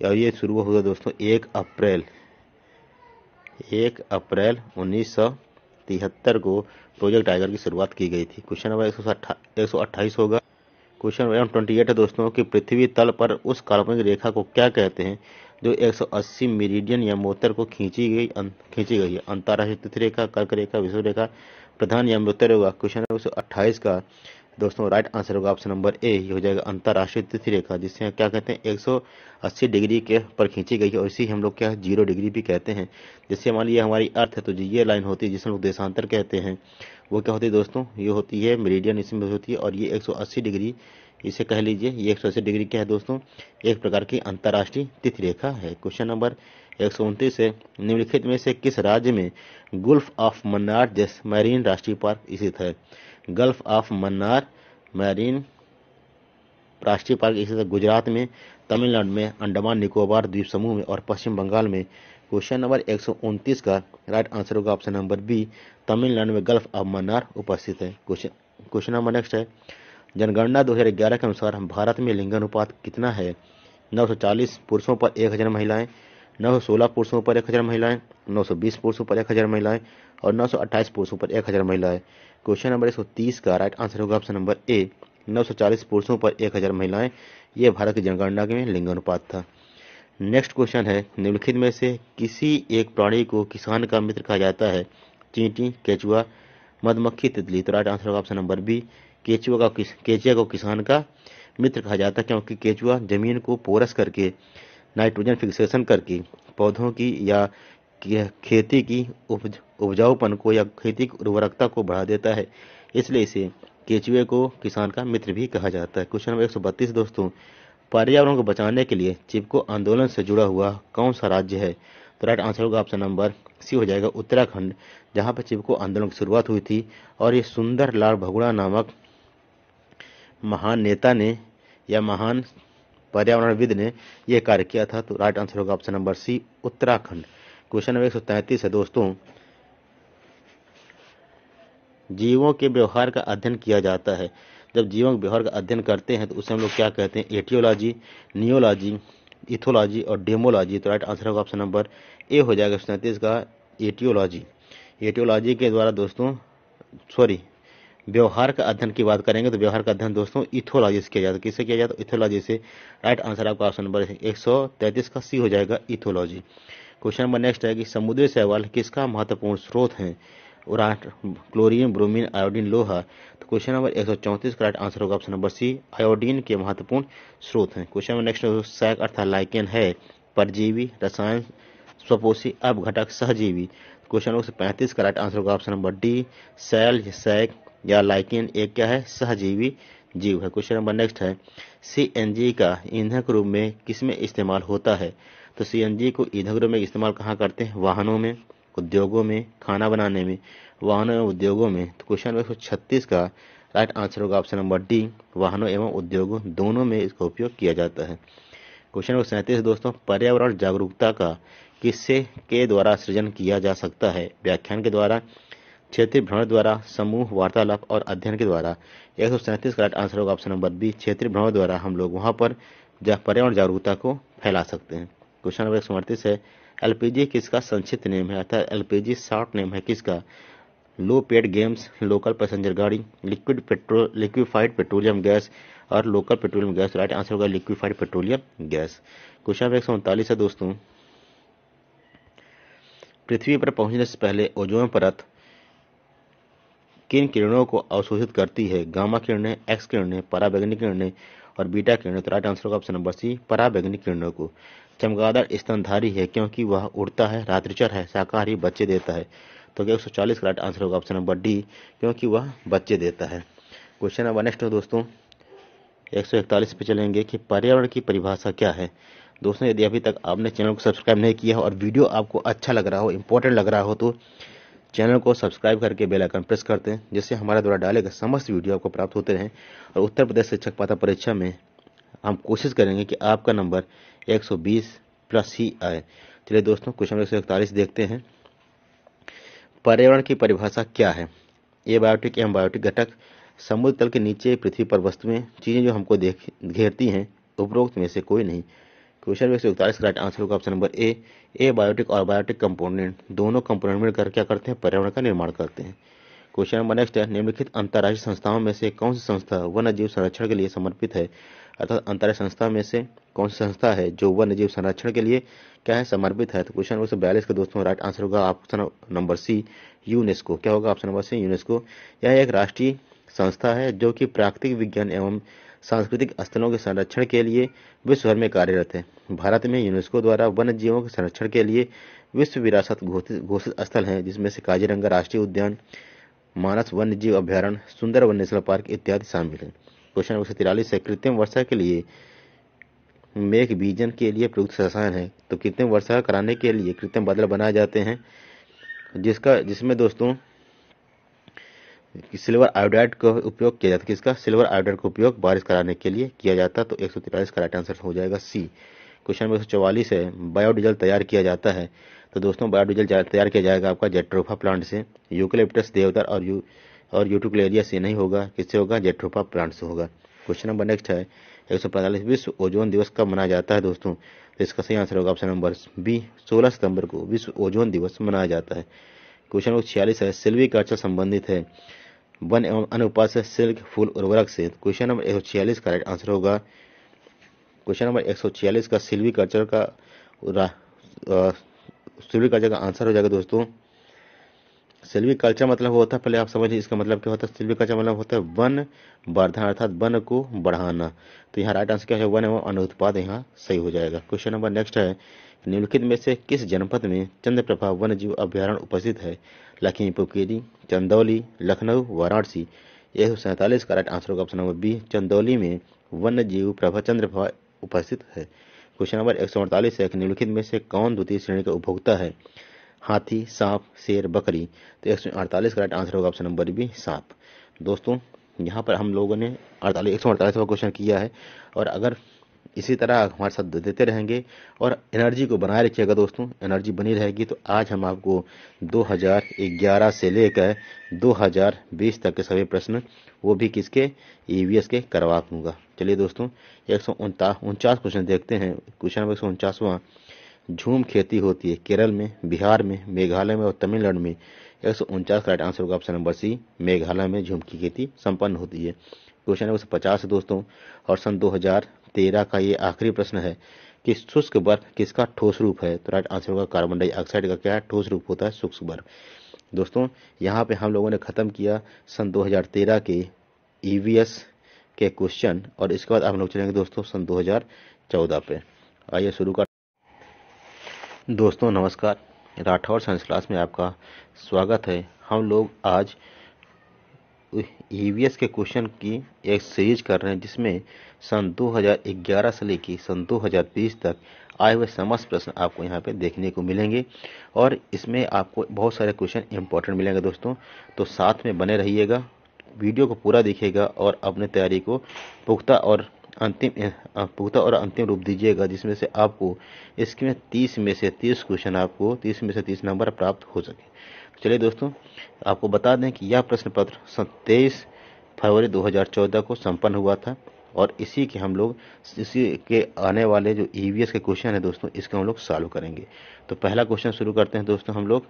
और ये शुरू हुआ दोस्तों 1 अप्रैल 1973 को प्रोजेक्ट टाइगर की शुरुआत की गई थी। क्वेश्चन नंबर 128 होगा। क्वेश्चन नंबर 28 है दोस्तों कि पृथ्वी तल पर उस काल्पनिक रेखा को क्या कहते हैं जो 180 मेरिडियन यमोत्तर को खींची गई है? अंतर्राष्ट्रीय तिथि रेखा, कर्क रेखा, विषुव रेखा, प्रधान यमोत्तर होगा। क्वेश्चन नंबर 128 का दोस्तों राइट आंसर होगा ऑप्शन नंबर ए, ये हो जाएगा अंतर्राष्ट्रीय तिथि रेखा, जिसे क्या कहते हैं 180 डिग्री के पर खींची गई है और इसी हम लोग क्या 0 डिग्री भी कहते हैं। जैसे मान लिया हमारी अर्थ है तो ये लाइन होती है जिसे हम लोग देशांतर कहते हैं, वो क्या होती है दोस्तों? ये होती है मेरिडियन, इसमें होती है और ये 180 डिग्री इसे कह लीजिए। ये 180 डिग्री क्या है दोस्तों? एक प्रकार की अंतर्राष्ट्रीय तिथि रेखा है। क्वेश्चन नंबर 129 है, निम्नलिखित में से किस राज्य में गल्फ ऑफ मन्नार मैरीन राष्ट्रीय पार्क स्थित है? गल्फ ऑफ मन्नार मैरीन राष्ट्रीय पार्क स्थित है गुजरात में, तमिलनाडु में, अंडमान निकोबार द्वीप समूह में और पश्चिम बंगाल में। क्वेश्चन नंबर 129 का राइट आंसर होगा ऑप्शन नंबर बी, तमिलनाडु में गल्फ ऑफ मन्नार उपस्थित है। क्वेश्चन नंबर नेक्स्ट है, जनगणना 2011 के अनुसार भारत में लिंगानुपात कितना है? 940 पुरुषों पर 1000 महिलाएं, 916 पुरुषों पर 1000 महिलाएं, 920 पुरुषों पर 1000 महिलाएं और 928 पुरुषों पर 1000 महिलाएं। क्वेश्चन नंबर 130 का राइट आंसर होगा ऑप्शन नंबर ए, 940 पुरुषों पर 1000 महिलाएं। ये भारत की जनगणना में लिंगानुपात था। नेक्स्ट क्वेश्चन है, निम्नलिखित में से किसी एक प्राणी को किसान का मित्र कहा जाता है? चींटी, केचुआ, मधुमक्खी, तितली। तो राइट आंसर होगा ऑप्शन नंबर बी, केचुआ को किसान का मित्र कहा जाता है, क्योंकि केचुआ जमीन को पोरस करके नाइट्रोजन फिक्सेशन करके पौधों की या खेती की उपजाऊपन को या खेती की उर्वरकता को बढ़ा देता है, इसलिए इसे केचुए को किसान का मित्र भी कहा जाता है। क्वेश्चन नंबर 132 दोस्तों, पर्यावरण को बचाने के लिए चिपको आंदोलन से जुड़ा हुआ कौन सा राज्य है? तो राइट आंसर होगा ऑप्शन नंबर सी हो जाएगा, उत्तराखंड, जहां पर चिपको आंदोलन की शुरुआत हुई थी और ये सुंदर लाल भगुड़ा नामक महान नेता ने या महान पर्यावरणविद ने यह कार्य किया था। तो राइट आंसर होगा option number C, Uttarakhand. Question number 133 है दोस्तों, जीवों के व्यवहार का अध्ययन किया जाता है। जब जीवों के व्यवहार का अध्ययन करते हैं तो उसे हम लोग क्या कहते हैं? एटियोलॉजी, नियोलॉजी, इथोलॉजी और डेमोलॉजी। तो राइट आंसर होगा ऑप्शन नंबर ए हो जाएगा 137 का, एटियोलॉजी। एटियोलॉजी के द्वारा दोस्तों व्यवहार का अध्ययन की बात करेंगे तो व्यवहार का अध्ययन दोस्तों इथोलॉजी से किया जाता है। किससे किया जाता है? इथोलॉजी से। राइट आंसर आपका ऑप्शन नंबर 133 का सी हो जाएगा, इथोलॉजी। क्वेश्चन नंबर नेक्स्ट है कि समुद्री शैवाल किसका महत्वपूर्ण स्रोत है? क्लोरीन, ब्रोमीन, आयोडीन, लोहा। तो क्वेश्चन नंबर 134 का राइट आंसर होगा ऑप्शन नंबर सी, आयोडीन के महत्वपूर्ण स्रोत हैं। क्वेश्चन नंबर नेक्स्ट सैक अर्थात लाइकेन है परजीवी, रसायन, स्वपोषी, अपघटक, सहजीवी। क्वेश्चन नंबर 135 का राइट आंसर होगा ऑप्शन नंबर डी, सैल, सैक या लाइकेन एक क्या है? सहजीवी जीव है। क्वेश्चन नंबर नेक्स्ट है, सीएनजी का ईंधन के रूप में किसमें इस्तेमाल होता है? तो सीएनजी को ईंधन के रूप में इस्तेमाल कहाँ करते हैं? वाहनों में, उद्योगों में, खाना बनाने में, वाहनों एवं उद्योगों में। तो क्वेश्चन नंबर 136 का राइट आंसर होगा ऑप्शन नंबर डी, वाहनों एवं उद्योगों दोनों में इसका उपयोग किया जाता है। क्वेश्चन नंबर 37 दोस्तों, पर्यावरण जागरूकता का किससे के द्वारा सृजन किया जा सकता है? व्याख्यान के द्वारा, क्षेत्रीय भ्रमण द्वारा, समूह वार्तालाप और अध्ययन के द्वारा। 137 का राइट आंसर होगा ऑप्शन नंबर बी, क्षेत्रीय भ्रमण द्वारा हम लोग वहां पर पर्यावरण जागरूकता को फैला सकते हैं। क्वेश्चन नंबर 138 है, एलपीजी किसका संक्षिप्त नेम है? अर्थात एलपीजी शॉर्ट नेम है किसका? Low paid games, local passenger गाड़ी, लिक्विफाइड पेट्रोलियम गैस और local petroleum gas. Right answer होगा liquefied petroleum gas. Question number 139 है दोस्तों, पृथ्वी पर पहुंचने से पहले ओजोन परत किन किरणों को अवशोषित करती है? गामा किरणें, एक्स किरणें, पराबैंगनी किरणें और बीटा किरणें। तो राइट आंसर होगा ऑप्शन नंबर सी, पराबैंगनी किरणों को। चमगादड़ स्तनधारी है क्योंकि वह उड़ता है, रात्रिचर है, शाकाहारी, बच्चे देता है। तो 140 का राइट आंसर होगा ऑप्शन नंबर डी, क्योंकि वह बच्चे देता है। क्वेश्चन नंबर नेक्स्ट है दोस्तों, 141 पे चलेंगे कि पर्यावरण की परिभाषा क्या है? दोस्तों यदि अभी तक आपने चैनल को सब्सक्राइब नहीं किया हो और वीडियो आपको अच्छा लग रहा हो, इंपॉर्टेंट लग रहा हो, तो चैनल को सब्सक्राइब करके बेल आइकन प्रेस करते हैं, जिससे हमारे द्वारा डाले गए समस्त वीडियो आपको प्राप्त होते रहें। और उत्तर प्रदेश शिक्षक पात्रता परीक्षा में हम कोशिश करेंगे कि आपका नंबर 120 प्लस ही आए। चलिए दोस्तों क्वेश्चन नंबर 141 देखते हैं, पर्यावरण की परिभाषा क्या है? एबायोटिक एवं बायोटिक घटक, समुद्र तल के नीचे पृथ्वी पर वस्तुएं, चीजें जो हमको घेरती हैं, उपरोक्त में से कोई नहीं। क्वेश्चन नंबर 141 का राइट आंसर होगा ऑप्शन नंबर ए बायोटिक और बायोटिक कंपोनेंट दोनों कंपोनेंट मिलकर क्या करते हैं? पर्यावरण का निर्माण करते हैं। क्वेश्चन नंबर नेक्स्ट है, निम्नलिखित अंतर्राष्ट्रीय संस्थाओं में से कौन सी संस्था वन्य जीव संरक्षण के लिए समर्पित है? अर्थात अंतर्राष्ट्रीय संस्था में से कौन सी संस्था है जो वन्य जीव संरक्षण के लिए क्या है? समर्पित है। तो क्वेश्चन नंबर 142 का दोस्तों राइट आंसर होगा ऑप्शन नंबर सी, यूनेस्को। क्या होगा ऑप्शन नंबर सी, यूनेस्को। यह एक राष्ट्रीय संस्था है जो कि प्राकृतिक विज्ञान एवं सांस्कृतिक स्थलों के संरक्षण के लिए विश्व भर में कार्यरत है। भारत में यूनेस्को द्वारा वन्य जीवों के संरक्षण के लिए विश्व विरासत घोषित स्थल हैं, जिसमें से काजीरंगा राष्ट्रीय उद्यान, मानस वन्य जीव अभ्यारण्य, सुंदरवन नेशनल पार्क इत्यादि शामिल है। क्वेश्चन नंबर 143 है, कृत्रिम वर्षा के लिए मेघ बीजन के लिए प्रयुक्त रसायन है? तो कृत्रिम वर्षा कराने के लिए कृत्रिम बादल बनाए जाते हैं, जिसमें दोस्तों सिल्वर आयोडाइड का उपयोग किया जाता है। किसका? सिल्वर आयोडाइड का उपयोग बारिश कराने के लिए किया जाता है। तो 143 का राइट आंसर हो जाएगा सी। क्वेश्चन नंबर 144 है, बायोडीजल तैयार किया जाता है? तो दोस्तों बायोडीजल तैयार किया जाएगा आपका जेट्रोफा प्लांट से, यूकेलिप्टस, देवदार और यूटिकुलेरिया से नहीं होगा। किससे होगा? जेट्रोफा प्लांट से होगा। क्वेश्चन नंबर नेक्स्ट है, 145 विश्व ओजोन दिवस कब मनाया जाता है दोस्तों? तो इसका सही आंसर होगा ऑप्शन नंबर बी, 16 सितंबर को विश्व ओजोन दिवस मनाया जाता है। क्वेश्चन नंबर 46 है, सिल्वीकल्चर संबंधित है वन एवं अन्य उत्पाद से, सिल्क, फूल, उर्वरक से। क्वेश्चन नंबर 146 का राइट आंसर होगा, क्वेश्चन नंबर 146 का सिल्वीकल्चर का सिल्वीकल्चर का आंसर हो जाएगा दोस्तों। सिल्वीकल्चर मतलब होता है, पहले आप समझिए इसका मतलब क्या होता है। सिल्वीकल्चर मतलब होता है वन वर्धन, अर्थात वन को बढ़ाना। तो यहाँ राइट आंसर क्या है, वन एवं अन्य उत्पाद यहाँ सही हो जाएगा। क्वेश्चन नंबर नेक्स्ट है, निम्नलिखित में से किस जनपद में चंद्रप्रभा वन्य जीव अभ्यारण्य उपस्थित है? लखीमपुर खीरी, चंदौली, लखनऊ, वाराणसी। 147 का राइट आंसर होगा ऑप्शन नंबर बी, चंदौली में वन्य जीव प्रभा चंद्रप्रभा उपस्थित है। क्वेश्चन नंबर 148 है, निम्नलिखित में से कौन द्वितीय श्रेणी का उपभोक्ता है? हाथी, सांप, शेर, बकरी। तो 148 का राइट आंसर होगा ऑप्शन नंबर बी, सांप। दोस्तों यहाँ पर हम लोगों ने 148 का क्वेश्चन किया है, और अगर इसी तरह हमारे साथ देते रहेंगे और एनर्जी को बनाए रखिएगा दोस्तों, एनर्जी बनी रहेगी, तो आज हम आपको 2011 से लेकर 2020 तक के सभी प्रश्न, वो भी किसके, ईवीएस के करवा दूंगा। चलिए दोस्तों 149 क्वेश्चन देखते हैं। क्वेश्चन नंबर 149वां, झूम खेती होती है केरल में, बिहार में, मेघालय में और तमिलनाडु में। 149 का राइट आंसर होगा ऑप्शन नंबर सी, मेघालय में झूम की खेती संपन्न होती है। क्वेश्चन नंबर 50 है दोस्तों, और सन 2013 का ये आखिरी प्रश्न है कि शुष्क बर्फ किसका ठोस रूप है? तो राइट आंसर होगा कार्बन डाइऑक्साइड का क्या ठोस रूप होता है, शुष्क बर्फ। दोस्तों यहाँ पे हम लोगों ने खत्म किया सन 2013 के ईवीएस के क्वेश्चन, और इसके बाद हम लोग चलेंगे दोस्तों सन 2014 पे। आइए शुरू कर। दोस्तों नमस्कार, राठौर साइंस क्लास में आपका स्वागत है। हम लोग आज ईवीएस के क्वेश्चन की एक सीरीज कर रहे हैं, जिसमें सन 2011 से लेकर सन 2020 तक आए हुए समस्त प्रश्न आपको यहाँ पे देखने को मिलेंगे, और इसमें आपको बहुत सारे क्वेश्चन इंपॉर्टेंट मिलेंगे दोस्तों। तो साथ में बने रहिएगा, वीडियो को पूरा देखिएगा और अपने तैयारी को पुख्ता और अंतिम रूप दीजिएगा, जिसमें से आपको इसमें 30 में से 30 क्वेश्चन, आपको 30 में से 30 नंबर प्राप्त हो सके। चलिए दोस्तों आपको बता दें कि यह प्रश्न पत्र 23 फरवरी 2014 को संपन्न हुआ था, और इसी के आने वाले जो ईवीएस के क्वेश्चन है दोस्तों, इसको हम लोग सॉल्व करेंगे। तो पहला क्वेश्चन शुरू करते हैं दोस्तों हम लोग।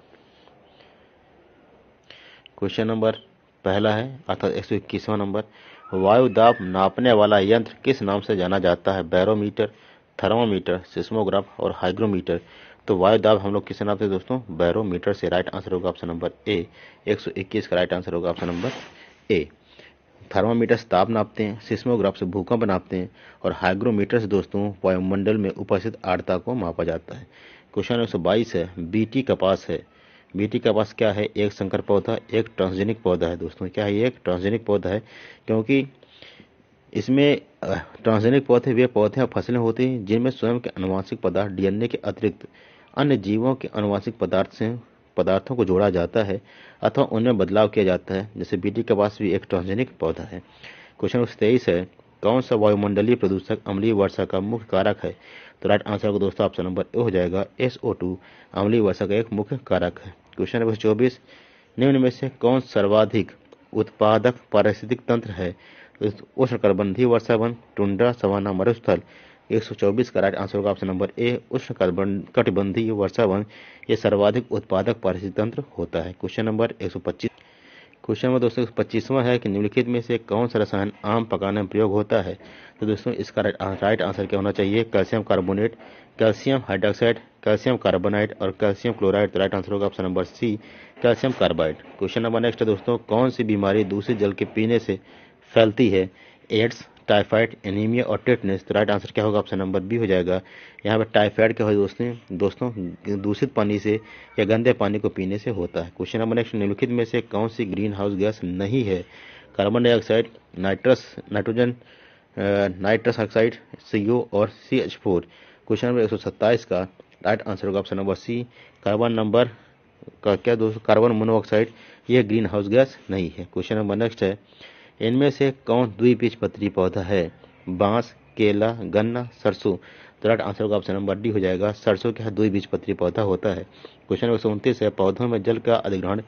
क्वेश्चन नंबर पहला है, अर्थात 121वां नंबर, वायु दाब नापने वाला यंत्र किस नाम से जाना जाता है? बैरोमीटर, थर्मोमीटर, सिस्मोग्राफ और हाइग्रोमीटर। तो वायु दाब हम लोग किस नाम से दोस्तों? बैरोमीटर से। राइट आंसर होगा ऑप्शन नंबर ए, 121 का राइट आंसर होगा ऑप्शन नंबर ए। थर्मोमीटर से ताप नापते हैं, सिस्मोग्राफ से भूकंप नापते हैं, और हाइग्रोमीटर से दोस्तों वायुमंडल में उपस्थित आर्द्रता को मापा जाता है। क्वेश्चन 122 है, बीटी कपास है। बीटी कपास क्या है? एक संकर पौधा, एक ट्रांसजेनिक पौधा है दोस्तों। क्या है? एक ट्रांसजेनिक पौधा है, क्योंकि इसमें ट्रांसजेनिक पौधे वे पौधे और फसलें होती हैं जिनमें स्वयं के आनुवंशिक पदार्थ डीएनए के अतिरिक्त अन्य जीवों के आनुवंशिक पदार्थों को जोड़ा जाता है अथवा उनमें बदलाव किया जाता है। जैसे बीटी कपास भी एक ट्रांसजेनिक पौधा है। क्वेश्चन 23 है, कौन सा वायुमंडलीय प्रदूषक अम्लीय वर्षा का मुख्य कारक है? तो राइट आंसर होगा दोस्तों ऑप्शन नंबर ए हो जाएगा, SO2 अम्लीय वर्षा का एक मुख्य कारक है। क्वेश्चन नंबर 24, निम्न में से कौन सर्वाधिक उत्पादक पारिस्थितिक तंत्र है? उष्णकटिबंधीय वर्षावन, टुंड्रा, सवाना, मरुस्थल। 124 का राइट आंसर होगा ऑप्शन नंबर ए, उष्णकटिबंधीय वर्षावन ये सर्वाधिक उत्पादक पारिस्थितिक तंत्र होता है। क्वेश्चन नंबर 125, क्वेश्चन नंबर दोस्तों 25वां है कि निम्नलिखित में से कौन सा रसायन आम पकाने में प्रयोग होता है? तो दोस्तों इसका राइट आंसर क्या होना चाहिए? Calcium carbonate, calcium hydroxide, calcium carbonide और कैल्शियम क्लोराइड। तो राइट आंसर होगा option number C, calcium carbide. Question number next है दोस्तों, कौन सी बीमारी दूषित जल के पीने से फैलती है? एड्स, टाइफाइड, एनीमिया और टेटनस। तो राइट आंसर क्या होगा? ऑप्शन नंबर बी हो जाएगा। यहाँ पर टाइफाइड क्या हो दोस्तों दूषित पानी से या गंदे पानी को पीने से होता है। क्वेश्चन नंबर नेक्स्ट, निम्नलिखित में से कौन सी ग्रीन हाउस गैस नहीं है? Carbon dioxide, nitrous oxide, CO और CH4। क्वेश्चन नंबर 127 का राइट आंसर होगा option number C, carbon number का क्या दोस्तों? कार्बन मोनोऑक्साइड यह ग्रीन हाउस गैस नहीं है। क्वेश्चन नंबर नेक्स्ट है, इनमें से कौन द्विबीजपत्री पौधा है? बांस, केला, गन्ना, सरसों। तो राइट आंसर होगा ऑप्शन नंबर डी हो जाएगा, सरसों क्या द्विबीजपत्री पौधा होता है। क्वेश्चन नंबर 29 है, पौधों में जल का अधिग्रहण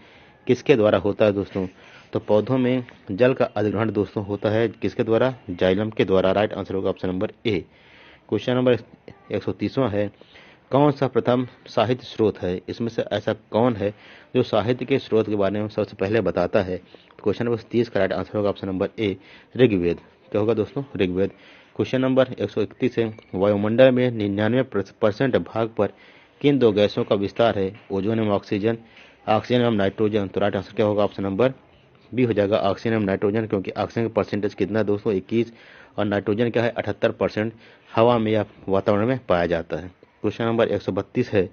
किसके द्वारा होता है दोस्तों? तो पौधों में जल का अधिग्रहण दोस्तों होता है किसके द्वारा? जाइलम के द्वारा। राइट आंसर होगा option number A. Question number 130वां है, कौन सा प्रथम साहित्य स्रोत है? इसमें से ऐसा कौन है जो साहित्य के स्रोत के बारे में सबसे पहले बताता है? क्वेश्चन नंबर 30 का राइट आंसर होगा ऑप्शन नंबर ए, ऋग्वेद। क्या होगा दोस्तों? ऋग्वेद। क्वेश्चन नंबर 131 है, वायुमंडल में 99% भाग पर किन दो गैसों का विस्तार है? ओजोन एवं ऑक्सीजन, ऑक्सीजन एवं नाइट्रोजन। तो राइट आंसर क्या होगा? ऑप्शन नंबर बी हो जाएगा, ऑक्सीजन एवं नाइट्रोजन, क्योंकि ऑक्सीजन का परसेंटेज कितना है दोस्तों? 21, और नाइट्रोजन क्या है? 78% हवा में या वातावरण में पाया जाता है। क्वेश्चन नंबर 132 है,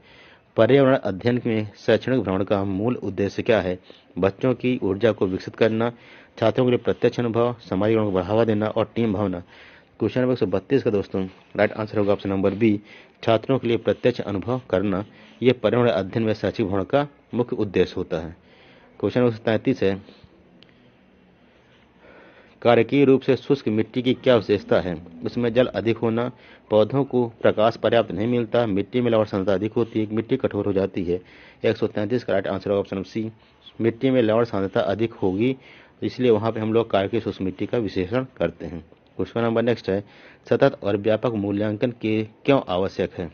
पर्यावरण अध्ययन में शैक्षणिक भ्रमण का मूल उद्देश्य क्या है? बच्चों की ऊर्जा को विकसित करना, छात्रों के लिए प्रत्यक्ष अनुभव, सामाजिक गुणों को बढ़ावा देना और टीम भावना। क्वेश्चन नंबर 132 का दोस्तों राइट आंसर होगा ऑप्शन नंबर बी, छात्रों के लिए प्रत्यक्ष अनुभव करना। यह पर्यावरण अध्ययन में शैक्षिक भ्रमण का मुख्य उद्देश्य होता है। क्वेश्चन नंबर 133 है, कार्यकीय रूप से शुष्क मिट्टी की क्या विशेषता है? उसमें जल अधिक होना, पौधों को प्रकाश पर्याप्त नहीं मिलता, मिट्टी में लवण सांद्रता अधिक होती है, मिट्टी कठोर हो जाती है। 133 का राइट आंसर होगा ऑप्शन सी, मिट्टी में लवण सांद्रता अधिक होगी, इसलिए वहां पे हम लोग कार्यकीय शुष्क मिट्टी का विश्लेषण करते हैं। क्वेश्चन नंबर नेक्स्ट है, सतत और व्यापक मूल्यांकन के क्यों आवश्यक है?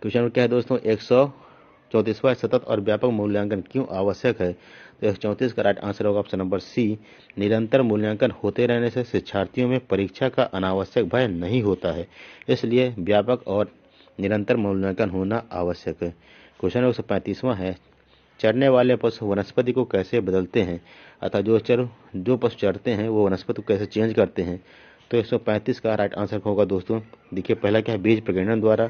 क्वेश्चन नंबर क्या है दोस्तों? 134वां, सतत और व्यापक मूल्यांकन क्यों आवश्यक है? तो 134 का राइट आंसर होगा ऑप्शन नंबर सी, निरंतर मूल्यांकन होते रहने से शिक्षार्थियों में परीक्षा का अनावश्यक भय नहीं होता है, इसलिए व्यापक और निरंतर मूल्यांकन होना आवश्यक है। क्वेश्चन नंबर 135वां है, चरने वाले पशु वनस्पति को कैसे बदलते हैं? अतः जो पशु चरते हैं वो वनस्पति को कैसे चेंज करते हैं? तो 135 का राइट आंसर होगा दोस्तों, देखिए पहला क्या है, बीज प्रजनन द्वारा,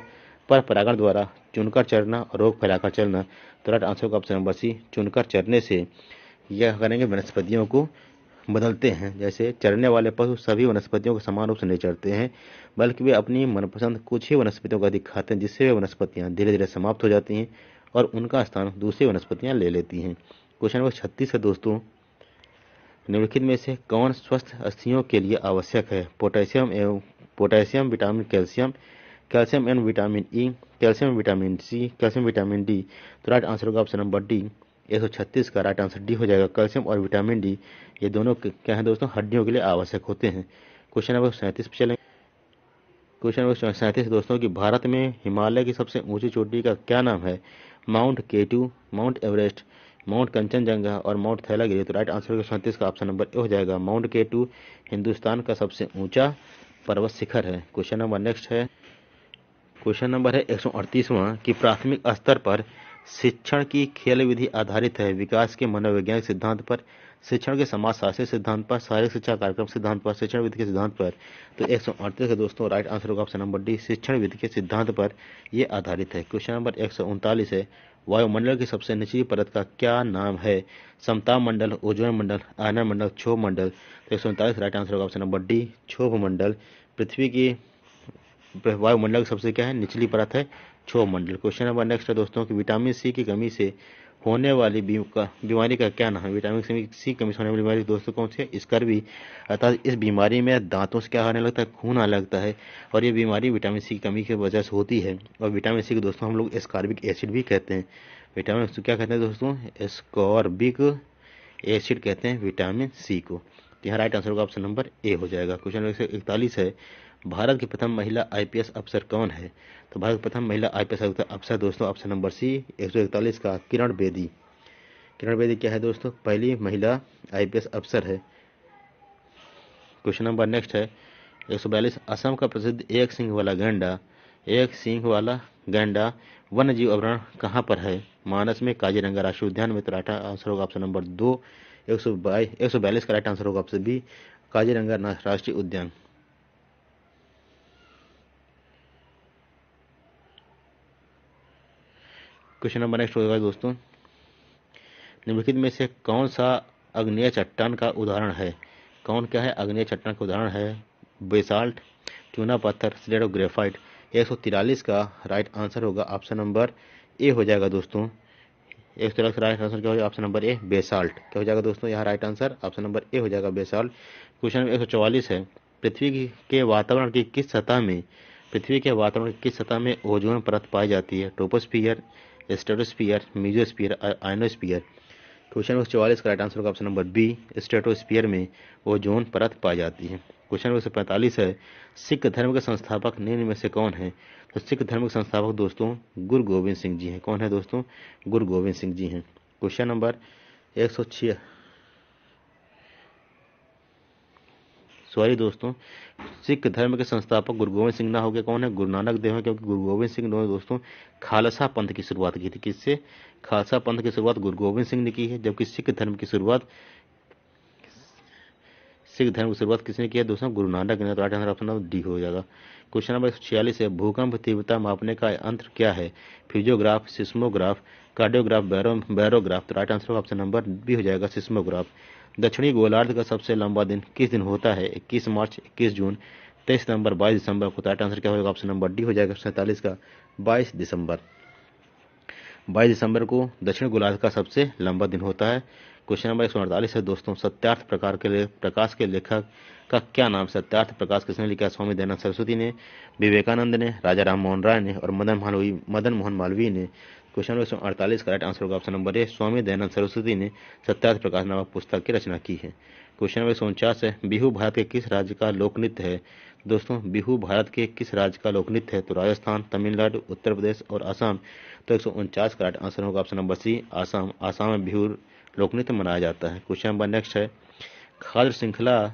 पर परागण द्वारा, चुनकर चरना और रोग फैलाकर चलना। तो राइट आंसर होगा ऑप्शन नंबर सी, चुनकर चरने से यह करेंगे वनस्पतियों को बदलते हैं। जैसे चरने वाले पशु सभी वनस्पतियों को समान रूप से नहीं चरते हैं, बल्कि वे अपनी मनपसंद कुछ ही वनस्पतियों को अधिक खाते हैं, जिससे वे वनस्पतियां धीरे धीरे समाप्त हो जाती हैं और उनका स्थान दूसरी वनस्पतियां ले लेती हैं। क्वेश्चन नंबर 36 है दोस्तों, निम्नलिखित में से कौन स्वस्थ अस्थियों के लिए आवश्यक है? Potassium, vitamin calcium, calcium and vitamin E, calcium vitamin C, calcium vitamin D. तो राइट आंसर होगा ऑप्शन नंबर डी, 136 का राइट आंसर डी हो जाएगा, कैल्शियम और विटामिन डी ये दोनों क्या है दोस्तों? हड्डियों के लिए आवश्यक होते हैं। क्वेश्चन नंबर 37 पे चलेंगे। क्वेश्चन नंबर 37 दोस्तों कि भारत में हिमालय की सबसे ऊंची चोटी का क्या नाम है? Mount K two, mount Everest, mount Kanchenjunga और माउंट थैलागिरी। तो राइट आंसर होगा 37 का ऑप्शन नंबर ए हो जाएगा, माउंट केटू हिंदुस्तान का सबसे ऊंचा पर्वत शिखर है। क्वेश्चन नंबर नेक्स्ट है, क्वेश्चन नंबर है 138वां कि प्राथमिक स्तर पर शिक्षण की खेल विधि आधारित है विकास के मनोवैज्ञानिक सिद्धांत पर, शिक्षण के समाजशास्त्री सिद्धांत पर, शारीरिक शिक्षा कार्यक्रम सिद्धांत पर, शिक्षण विधि के सिद्धांत पर। तो 138 का दोस्तों राइट आंसर होगा ऑप्शन नंबर डी, शिक्षण विधि के सिद्धांत पर यह आधारित है। क्वेश्चन नंबर 139 है, वायुमंडल की सबसे निचली परत का क्या नाम है? समताप मंडल, ओजोन मंडल, आयनन मंडल, क्षोभ मंडल। तो 139 राइट आंसर होगा ऑप्शन नंबर डी, क्षोभ मंडल। पृथ्वी की वायुमंडल की सबसे क्या है? निचली परत है क्षोभ मंडल। क्वेश्चन नंबर नेक्स्ट है दोस्तों कि विटामिन सी की कमी से होने वाली बीमारी का क्या नाम है? विटामिन सी कमी से होने वाली बीमारी दोस्तों कौन सी है? स्कर्वी। अर्थात इस बीमारी में दांतों से क्या होने लगता है? खून आने लगता है, और ये बीमारी विटामिन सी की कमी की वजह से होती है। और विटामिन सी को दोस्तों हम लोग एस्कॉर्बिक एसिड भी कहते हैं। विटामिन सी क्या कहते हैं दोस्तों? एस्कॉर्बिक एसिड कहते हैं विटामिन सी को। यहाँ राइट आंसर होगा ऑप्शन नंबर ए हो जाएगा। क्वेश्चन नंबर 141 है, भारत की प्रथम महिला आईपीएस अफसर कौन है? तो भारत की प्रथम महिला आईपीएस अफसर दोस्तों ऑप्शन नंबर सी, 141 का किरण बेदी। किरण बेदी क्या है दोस्तों? पहली महिला आईपीएस अफसर है। क्वेश्चन नंबर नेक्स्ट है 142, असम का प्रसिद्ध एक सींग वाला गैंडा वन्य जीव अभयारण्य कहाँ पर है? मानस में, काजीरंगा राष्ट्रीय उद्यान में। तो राइट आंसर होगा ऑप्शन नंबर 2, 142 का राइट आंसर होगा ऑप्शन बी, काजीरंगा राष्ट्रीय उद्यान। क्वेश्चन नंबर नेक्स्ट होगा दोस्तों, निम्नलिखित में से कौन सा आग्नेय चट्टान का उदाहरण है? कौन क्या है? आग्नेय चट्टान का उदाहरण है बेसाल्ट, चूना पत्थर, स्लेट और ग्रेफाइट। 143 का राइट आंसर होगा ऑप्शन नंबर ए हो जाएगा दोस्तों। 143 का राइट आंसर क्या हो जाएगा? ऑप्शन नंबर ए, बेसाल्ट। क्या हो जाएगा दोस्तों? यहाँ राइट आंसर ऑप्शन नंबर ए हो जाएगा, बेसाल्ट। क्वेश्चन नंबर 144 है, पृथ्वी के वातावरण की किस सतह में ओजोन परत पाई जाती है? Troposphere, stratosphere, mesosphere, ionosphere. Question number 44 का राइट आंसर होगा ऑप्शन नंबर बी, स्ट्रेटोस्फीयर में ओजोन परत पाई जाती है। क्वेश्चन नंबर 45 है, सिख धर्म के संस्थापक निम्न में से कौन है? तो सिख धर्म के संस्थापक दोस्तों गुरु गोविंद सिंह जी हैं। कौन है दोस्तों? गुरु गोविंद सिंह जी हैं। क्वेश्चन नंबर 106, सॉरी दोस्तों, सिख धर्म के संस्थापक गुरु गोविंद सिंह ना हो गया, कौन है? गुरु नानक देव है, क्योंकि गुरु गोविंद सिंह ने दोस्तों खालसा पंथ की शुरुआत की थी। किससे? खालसा पंथ की शुरुआत गुरु गोविंद सिंह ने की है, जबकि सिख धर्म की शुरुआत किसने किया दोस्तों? गुरु नानक ने। तो right answer option number D हो जाएगा। क्वेश्चन नंबर 146 है, भूकंप तीव्रता मापने का यंत्र क्या है? Physiograph, seismograph, cardiograph, barograph. तो right answer option number B हो जाएगा, सिस्मोग्राफ। दक्षिणी गोलार्ध का सबसे लंबा दिन किस दिन होता है? 21 मार्च, 21 जून, 23 नवंबर, 22 दिसंबर को। राइट आंसर क्या होगा? ऑप्शन नंबर डी हो जाएगा, 47 का 22 दिसंबर। 22 दिसंबर को दक्षिण गोलार्ध का सबसे लंबा दिन होता है। क्वेश्चन नंबर 148 है दोस्तों, सत्यार्थ प्रकाश के लेखक का क्या नाम? सत्यार्थ प्रकाश किसने लिखा? स्वामी दयानंद सरस्वती ने, विवेकानंद ने, राजा राम मोहन राय ने और मदन मोहन मालवीय ने। क्वेश्चन नंबर 148 का राइट आंसर होगा ऑप्शन नंबर ए, स्वामी दयानंद सरस्वती ने सत्यार्थ प्रकाश नामक पुस्तक की रचना की है। क्वेश्चन नंबर 149 है, बिहू भारत के किस राज्य का लोक नृत्य है? दोस्तों बिहू भारत के किस राज्य का लोक नृत्य है? तो राजस्थान, तमिलनाडु, उत्तर प्रदेश और असम। तो 149 का राइट आंसर होगा option number C, Assam. Assam में बिहू लोक नृत्य मनाया जाता है। क्वेश्चन नंबर नेक्स्ट है, खाद्य श्रृंखला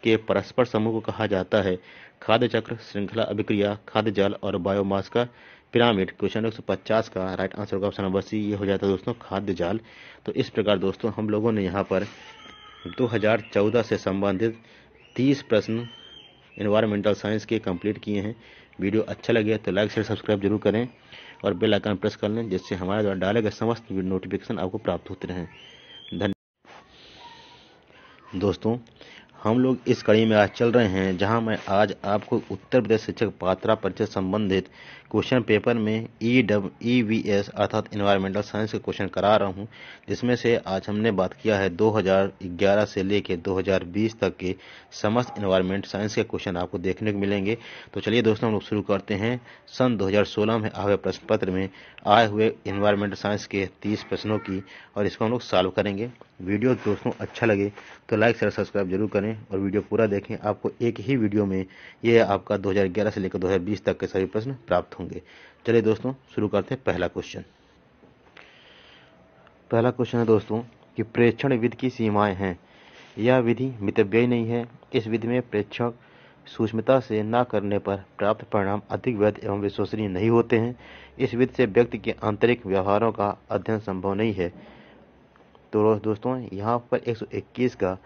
के परस्पर समूह को कहा जाता है? खाद्य चक्र, श्रृंखला अभिक्रिया, खाद्य जाल और बायोमास का पिरामिड। क्वेश्चन 150 का राइट आंसर होगा ऑप्शन नंबर सी, ये हो जाता है दोस्तों खाद्य जाल। तो इस प्रकार दोस्तों हम लोगों ने यहाँ पर 2014 से संबंधित 30 प्रश्न एनवायरमेंटल साइंस के कंप्लीट किए हैं। वीडियो अच्छा लगे तो लाइक शेयर सब्सक्राइब जरूर करें और बेल आइकन प्रेस कर लें, जिससे हमारे द्वारा डाले गए समस्त नोटिफिकेशन आपको प्राप्त होते रहें। धन्यवाद दोस्तों। हम लोग इस कड़ी में आज चल रहे हैं, जहां मैं आज आपको उत्तर प्रदेश शिक्षक पात्रता परीक्षा संबंधित क्वेश्चन पेपर में EWS अर्थात इन्वायरमेंटल साइंस के क्वेश्चन करा रहा हूं, जिसमें से आज हमने बात किया है 2011 से लेकर 2020 तक के समस्त इन्वायरमेंट साइंस के क्वेश्चन आपको देखने को मिलेंगे। तो चलिए दोस्तों हम लोग शुरू करते हैं सन 2016 में आए हुए प्रश्न पत्र में आए हुए इन्वायरमेंटल साइंस के 30 प्रश्नों की, और इसको हम लोग सॉल्व करेंगे। वीडियो दोस्तों अच्छा लगे तो लाइक शेयर सब्सक्राइब जरूर करें और वीडियो पूरा देखें। आपको एक ही वीडियो में ये आपका 2011 से लेकर 2020 तक के सभी प्रश्न प्राप्त होंगे। चलिए दोस्तों शुरू करते हैं। पहला क्वेश्चन है दोस्तों कि प्रेक्षण विधि की सीमाएं हैं। यह विधि मितव्ययी नहीं है। इस विधि में प्रेक्षण सूक्ष्मता से न करने पर प्राप्त परिणाम अधिक वैध एवं विश्वसनीय नहीं होते हैं। इस विधि से व्यक्ति के आंतरिक व्यवहारों का अध्ययन संभव नहीं है। तो दोस्तों यहाँ पर 121 का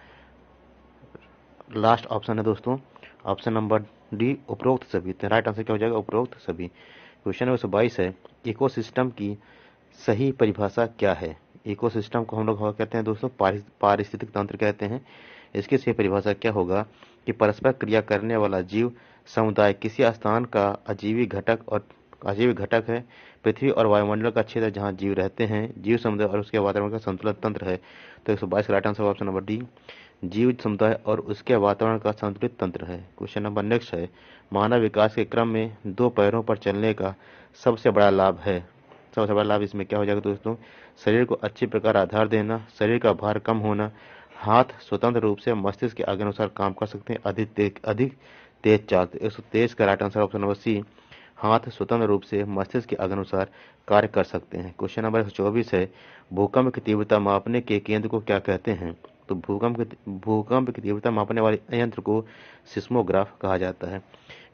लास्ट ऑप्शन है दोस्तों, ऑप्शन नंबर डी, उपरोक्त सभी। तो राइट आंसर क्या हो जाएगा? उपरोक्त सभी। क्वेश्चन नंबर 122 है, इकोसिस्टम की सही परिभाषा क्या है? इकोसिस्टम को हम लोग कहते हैं दोस्तों पारिस्थितिक तंत्र कहते हैं। इसकी सही परिभाषा क्या होगा कि परस्पर क्रिया करने वाला जीव समुदाय किसी स्थान का अजीवी घटक है। पृथ्वी और वायुमंडल का क्षेत्र जहाँ जीव रहते हैं, जीव समुदाय और उसके वातावरण का संतुलित तंत्र है। तो 122 का right answer option number D, जीव समुदाय और उसके वातावरण का संतुलित तंत्र है। क्वेश्चन नंबर नेक्स्ट है, मानव विकास के क्रम में 2 पैरों पर चलने का सबसे बड़ा लाभ है। सबसे बड़ा लाभ इसमें क्या हो जाएगा दोस्तों? शरीर को अच्छी प्रकार आधार देना, शरीर का भार कम होना, हाथ स्वतंत्र रूप से मस्तिष्क के आगे अनुसार काम कर सकते हैं, अधिक तेज चाल। 123 का right answer option number C, हाथ स्वतंत्र रूप से मस्तिष्क के आगे अनुसार कार्य कर सकते हैं। क्वेश्चन नंबर 124 है, भूकंप की तीव्रता मापने के केंद्र को क्या कहते हैं? तो भूकंप की तीव्रता मापने वाले यंत्र को सिस्मोग्राफ कहा जाता है।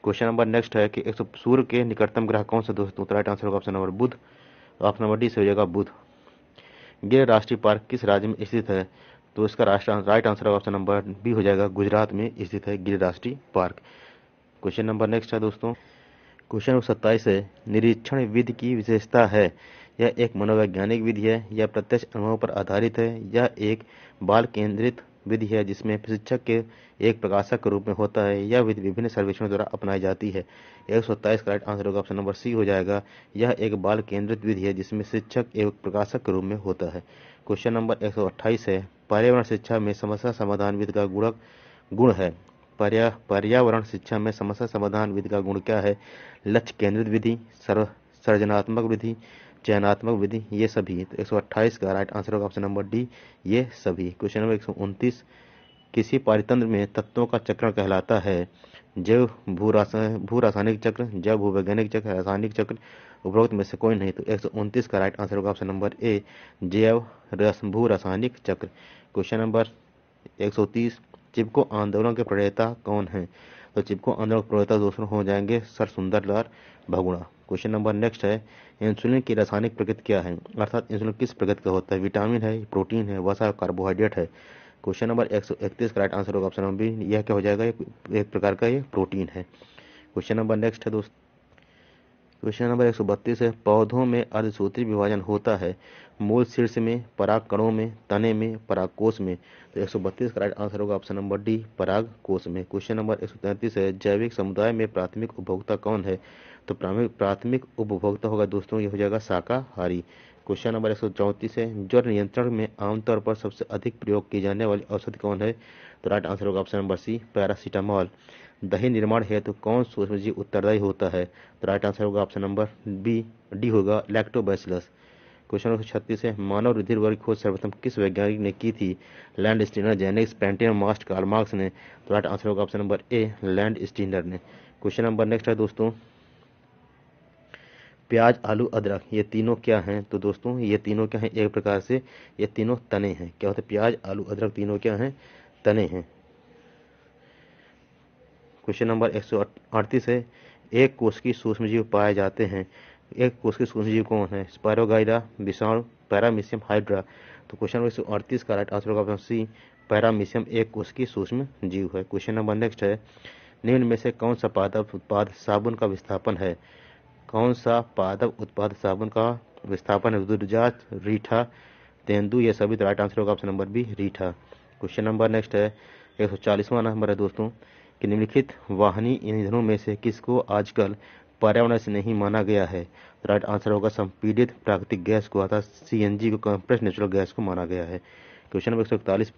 क्वेश्चन नंबर नेक्स्ट है कि सूर्य के निकटतम ग्रह कौन सा दोस्तों? तो राइट आंसर होगा ऑप्शन नंबर बुध। ऑप्शन नंबर डी से हो जाएगा बुध। गिर राष्ट्रीय पार्क किस राज्य में स्थित है? तो इसका right answer option number B हो जाएगा, गुजरात में स्थित है गिर राष्ट्रीय पार्क। क्वेश्चन नंबर नेक्स्ट है दोस्तों, क्वेश्चन नंबर 27 है, निरीक्षण विधि की विशेषता है। यह एक मनोवैज्ञानिक विधि है, यह प्रत्यक्ष अनुभव पर आधारित है, यह एक बाल केंद्रित विधि है जिसमें प्रशिक्षक के एक प्रकाशक के रूप में होता है। यह विधि विभिन्न सर्वेक्षणों द्वारा अपनाई जाती है। 127 का राइट आंसर होगा ऑप्शन नंबर सी हो जाएगा, यह एक बाल केंद्रित विधि है जिसमें शिक्षक एक प्रकाशक के रूप में होता है। क्वेश्चन नंबर 128 है, पर्यावरण शिक्षा में समस्या समाधान विधि का गुण है। पर्यावरण शिक्षा में समस्या समाधान विधि का गुण क्या है? लक्ष्य केंद्रित विधि, सृजनात्मक विधि, चयनात्मक विधि, ये सभी। तो 128 का राइट आंसर होगा ऑप्शन नंबर डी, ये सभी। क्वेश्चन नंबर 129, किसी पारितंत्र में तत्वों का चक्रण कहलाता है? जैव भू रासायनिक चक्र, जैव भूवैज्ञानिक चक्र, रासायनिक चक्र, उपरोक्त में से कोई नहीं। तो 129 का राइट आंसर होगा ऑप्शन नंबर ए, जैव भू रासायनिक चक्र। क्वेश्चन नंबर 130, चिपको आंदोलन के प्रणेता कौन है? तो चिपको आंदोलन के प्रणेता दोस्तों हो जाएंगे sir Sundarlal Bahuguna. Question number next है, इंसुलिन की रासायनिक प्रकृति क्या है? अर्थात इंसुलिन किस प्रकृति का होता है? विटामिन है, प्रोटीन है, वसा, कार्बोहाइड्रेट है? क्वेश्चन नंबर 131 का राइट आंसर होगा ऑप्शन नंबर बी, यह क्या हो जाएगा? एक प्रकार का ये प्रोटीन है। क्वेश्चन नंबर नेक्स्ट है दोस्त, क्वेश्चन नंबर 132 है, पौधों में अर्धसूत्री विभाजन होता है? मूल शीर्ष में, पराग कणों में, तने में, परागकोश में? तो 132 का राइट आंसर होगा ऑप्शन नंबर डी, परागकोश में। क्वेश्चन नंबर 133 है, जैविक समुदाय में प्राथमिक उपभोक्ता कौन है? तो प्राथमिक उपभोक्ता होगा दोस्तों, ये हो जाएगा शाकाहारी। क्वेश्चन नंबर 134 है, ज्वर नियंत्रण में आमतौर पर सबसे अधिक प्रयोग की जाने वाली औषधि कौन है? तो राइट आंसर होगा ऑप्शन नंबर सी, पैरासीटामोल। दही निर्माण हेतु कौन सूक्ष्मजीव उत्तरदायी होता है? तो राइट आंसर होगा ऑप्शन नंबर बी, डी होगा, लैक्टोबैसिलस। क्वेश्चन नंबर 36 है, मानव रुधिर वर्ग की खोज सर्वप्रथम किस वैज्ञानिक ने की थी? लैंड स्टीनर, जेनिक्स, पेंटियन, मास्ट, कार्ल मार्क्स ने? तो राइट आंसर होगा ऑप्शन नंबर ए, लैंड स्टीनर ने। क्वेश्चन नंबर नेक्स्ट है दोस्तों, प्याज, आलू, अदरक, ये तीनों क्या हैं? तो दोस्तों ये तीनों क्या हैं? एक प्रकार से ये तीनों तने हैं। क्या होते हैं? प्याज, आलू, अदरक तीनों क्या हैं? तने हैं। क्वेश्चन नंबर 138 है, एक कोश की सूक्ष्मजीव पाए जाते हैं? एक कोश की सूक्ष्मजीव कौन है? स्पायरोगाइरा, विषाणु, पैरामीशियम, हाइड्रा? तो क्वेश्चन नंबर 138 का राइट आंसर होगा ऑप्शन सी, पैरामीशियम एक कोश की सूक्ष्म जीव है। क्वेश्चन नंबर नेक्स्ट है, निम्न में से कौन सा पादप उत्पाद साबुन का विस्थापन है? कौन सा पादप उत्पाद साबुन का विस्थापन है? दुर्जात, रीठा, तेंदू, ये सभी। तो राइट आंसर होगा ऑप्शन नंबर बी, रीठा। क्वेश्चन नंबर नेक्स्ट है, 140वां नंबर है दोस्तों, कि निम्नलिखित वाहनी ईंधनों में से किसको आजकल पर्यावरण से नहीं माना गया है? राइट आंसर होगा संपीड़ित प्राकृतिक गैस को, अर्थात सीएनजी को कंप्रेस्ड नेचुरल गैस को माना गया है। क्वेश्चन नंबर 141,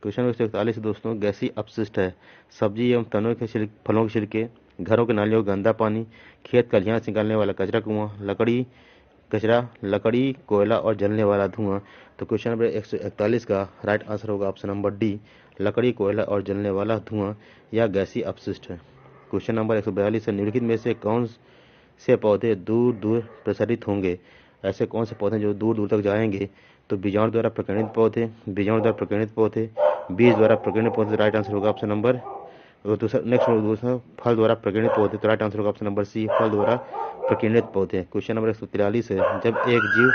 क्वेश्चन नंबर 141 दोस्तों, गैसीय अपशिष्ट है? सब्जी एवं तनों के फलों के छिलके, घरों के नालियों का गंदा पानी, खेत खलिहान से निकालने वाला कचरा, कुआं, लकड़ी कचरा, लकड़ी, कोयला और जलने वाला धुआं? तो क्वेश्चन नंबर 141 का राइट आंसर होगा ऑप्शन नंबर डी, लकड़ी, कोयला और जलने वाला धुआं या गैसीय अपशिष्ट है। क्वेश्चन नंबर 142 है, निम्नलिखित में से कौन से पौधे दूर दूर प्रसारित होंगे? ऐसे कौन से पौधे जो दूर दूर तक जाएंगे? तो बीजाणु द्वारा प्रकीर्णित पौधे, बीजाणु द्वारा प्रकीर्णित पौधे, बीज द्वारा प्रकीर्णित पौधे। राइट आंसर होगा ऑप्शन नंबर दूसरा फल द्वारा प्रकीर्णित पौधे। तो राइट आंसर होगा ऑप्शन नंबर सी, फल द्वारा प्रकीर्णित पौधे। क्वेश्चन नंबर 143 है, जब एक जीव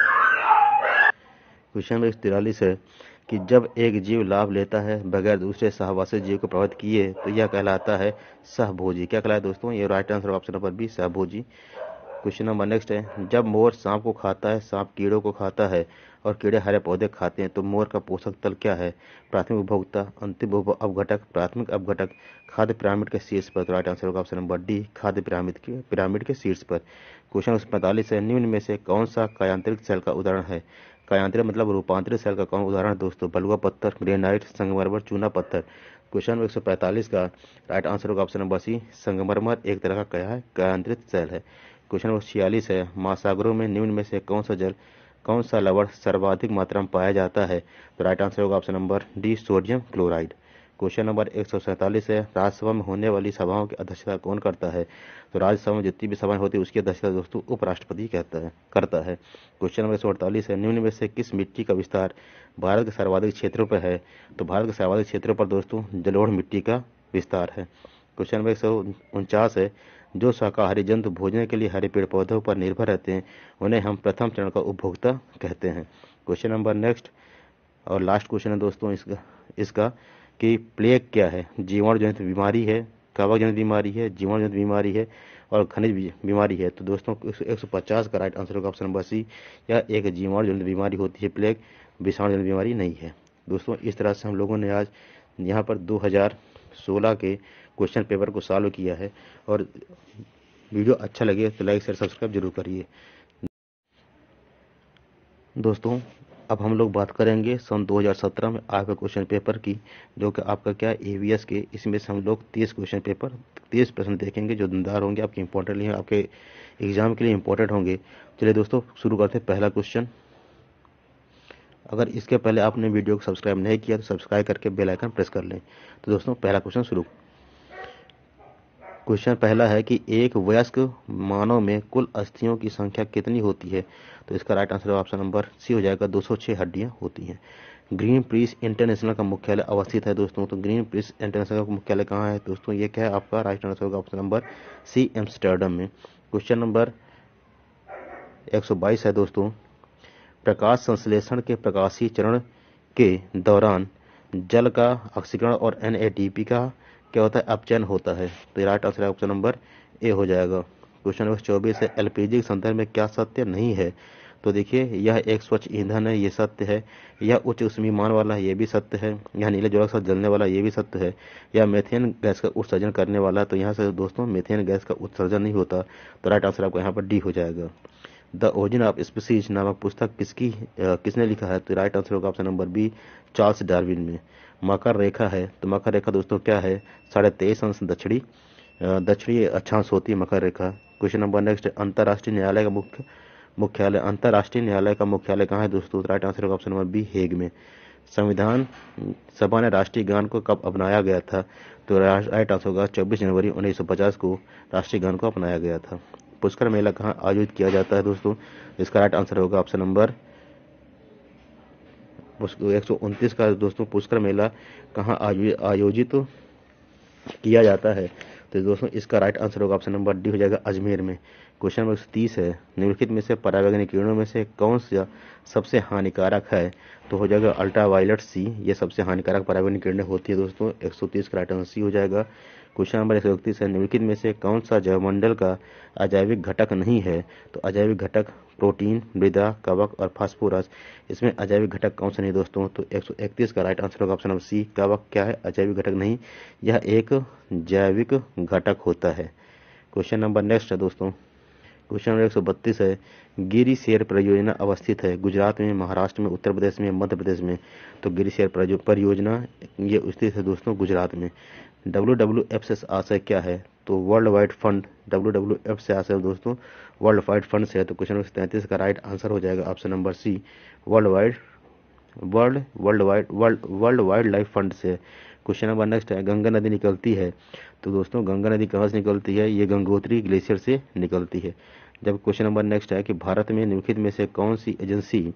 क्वेश्चन नंबर 143 है कि जब एक जीव लाभ लेता है बगैर दूसरे सहवासी जीव को प्रभावित किए तो यह कहलाता है सहभोजी। क्या कहलाता है दोस्तों? ये right answer option number B, सहभोजी। क्वेश्चन नंबर नेक्स्ट है, जब मोर सांप को खाता है, सांप कीड़ों को खाता है और कीड़े हरे पौधे खाते हैं तो मोर का पोषक तल क्या है? प्राथमिक उपभोक्ता, अंतिम अपघटक, प्राथमिक अपघटक, खाद्य पिरामिड के शीर्ष पर। तो राइट आंसर होगा ऑप्शन नंबर डी, खाद्य पिरामिड के शीर्ष पर। क्वेश्चन नंबर 45 है, निम्न में से कौन सा कायांतरिक सेल का उदाहरण है? कायांतरिक मतलब रूपांतरित सेल का कौन उदाहरण है दोस्तों? बलुआ पत्थर, ग्रेनाइट, संगमरमर, चूना पत्थर? क्वेश्चन नंबर 145 का राइट आंसर होगा ऑप्शन नंबर सी, संगमरमर एक तरह का क्या है? कायांतरित सेल है। क्वेश्चन नंबर 46 है, महासागरों में निम्न में से कौन सा लवण सर्वाधिक मात्रा में पाया जाता है? तो राइट आंसर होगा option number D, sodium chloride. Question number 147 है, राज्यसभा में होने वाली सभाओं की अध्यक्षता कौन करता है? तो राज्यसभा में जितनी भी सभाएं होती है उसकी अध्यक्षता दोस्तों उपराष्ट्रपति करता है। क्वेश्चन नंबर 148 है, निम्न में से किस मिट्टी का विस्तार भारत के सर्वाधिक क्षेत्रों पर है? तो भारत के सर्वाधिक क्षेत्रों पर दोस्तों जलोढ़ मिट्टी का विस्तार है। क्वेश्चन नंबर 149 है, जो शाकाहारी जंतु भोजन के लिए हरे पेड़ पौधों पर निर्भर रहते हैं उन्हें हम प्रथम चरण का उपभोक्ता कहते हैं। क्वेश्चन नंबर नेक्स्ट और लास्ट क्वेश्चन है दोस्तों इसका कि प्लेग क्या है? जीवाणु जनित बीमारी है, कवक जनित बीमारी है, जीवाणु जनित बीमारी है और खनिज बीमारी है? तो दोस्तों 150 का राइट आंसर होगा ऑप्शन नंबर सी, यह एक जीवाणु जनित बीमारी होती है, प्लेग विषाणु जनित बीमारी नहीं है। दोस्तों इस तरह से हम लोगों ने आज यहाँ पर 2016 के क्वेश्चन पेपर को सॉल्व किया है। और वीडियो अच्छा लगे तो लाइक शेयर सब्सक्राइब जरूर करिए दोस्तों। अब हम लोग बात करेंगे सन 2017 में आपके क्वेश्चन पेपर की, जो कि आपका क्या है ईवीएस के। इसमें से हम लोग 30 क्वेश्चन पेपर 30 प्रश्न देखेंगे जो दमदार होंगे, आपके इंपॉर्टेंट लिए आपके एग्जाम के लिए इंपॉर्टेंट होंगे। चलिए दोस्तों शुरू करते हैं पहला क्वेश्चन। अगर इसके पहले आपने वीडियो को सब्सक्राइब नहीं किया तो सब्सक्राइब करके बेल आइकन प्रेस कर लें। तो दोस्तों पहला क्वेश्चन शुरू। क्वेश्चन पहला है कि एक वयस्क मानव में कुल अस्थियों की संख्या कितनी होती है? तो इसका right answer option number C हो जाएगा, 206 हड्डियां होती हैं। ग्रीन पीस इंटरनेशनल का मुख्यालय अवस्थित है दोस्तों। तो ग्रीन पीस इंटरनेशनल का मुख्यालय कहाँ है दोस्तों? ये क्या है आपका राइट आंसर होगा ऑप्शन नंबर सी, एम्स्टर्डम में। क्वेश्चन नंबर 122 है दोस्तों, प्रकाश संश्लेषण के प्रकाशीय चरण के दौरान जल का ऑक्सीकरण और NADP का क्या होता है अपचयन होता है। तो राइट आंसर है ऑप्शन नंबर ए हो जाएगा। क्वेश्चन नंबर 24 है, एलपीजी के संदर्भ में क्या सत्य नहीं है? तो देखिए यह एक स्वच्छ ईंधन है, ये सत्य है। यह उच्च ऊष्मीमान वाला है, ये भी सत्य है। यह नीले ज्वाला के साथ जलने वाला, ये भी सत्य है। यह मेथेन गैस का उत्सर्जन करने वाला है। तो यहाँ से दोस्तों मेथेन गैस का उत्सर्जन नहीं होता। तो राइट आंसर आपको यहाँ पर डी हो जाएगा। द ओरिजिन ऑफ स्पीसीज नामक पुस्तक किसने लिखा है? तो राइट आंसर होगा option number B, Charles Darwin में। मकर रेखा है, तो मकर रेखा दोस्तों क्या है? 23.5 अंश दक्षिणी अक्षांश होती है मकर रेखा। क्वेश्चन नंबर नेक्स्ट, अंतर्राष्ट्रीय न्यायालय का मुख्यालय अंतर्राष्ट्रीय न्यायालय का मुख्यालय कहाँ है दोस्तों? राइट आंसर होगा ऑप्शन नंबर बी, हेग में। संविधान सभा ने राष्ट्रीय गान को कब अपनाया गया था? तो राइट आंसर होगा 24 जनवरी 1950 को राष्ट्रीय गान को अपनाया गया था। पुष्कर मेला कहाँ आयोजित किया जाता है दोस्तों? इसका राइट आंसर होगा ऑप्शन नंबर 129 का दोस्तों, पुष्कर मेला कहाँ आयोजित किया जाता है? तो दोस्तों इसका राइट आंसर होगा ऑप्शन नंबर डी हो जाएगा, अजमेर में। क्वेश्चन नंबर 30 है, निम्नलिखित में से परावैंगनिक किरणों में से कौन सा सबसे हानिकारक है? तो हो जाएगा अल्ट्रावायलेट सी, ये सबसे हानिकारक परावैंगनिक किरणें होती है दोस्तों। 130 का राइट आंसर सी हो जाएगा। क्वेश्चन नंबर 131 है, निम्नलिखित में से कौन सा जैवमंडल का अजैविक घटक नहीं है? तो अजैविक घटक प्रोटीन, मृदा, कवक और फास्फोरस, इसमें अजैविक घटक कौन सा नहीं दोस्तों? तो 131 का राइट आंसर होगा ऑप्शन नंबर सी, कवक क्या है? अजैविक घटक नहीं, यह एक जैविक घटक होता है। क्वेश्चन नंबर नेक्स्ट है दोस्तों, क्वेश्चन नंबर 132 है, गिरी शेर परियोजना अवस्थित है गुजरात में, महाराष्ट्र में, उत्तर प्रदेश में, मध्य प्रदेश में? तो गिरी शेर परियोजना ये स्थित है दोस्तों गुजरात में। WWF से आशय क्या है? तो वर्ल्ड वाइड फंड, WWF से आशय दोस्तों वर्ल्ड वाइड फंड से है। तो क्वेश्चन नंबर 33 का राइट आंसर हो जाएगा option number C, world wildlife fund से। क्वेश्चन नंबर नेक्स्ट है, गंगा नदी निकलती है, तो दोस्तों गंगा नदी कहाँ से निकलती है? ये गंगोत्री ग्लेशियर से निकलती है। जब क्वेश्चन नंबर नेक्स्ट है कि भारत में निम्नलिखित में से कौन सी एजेंसी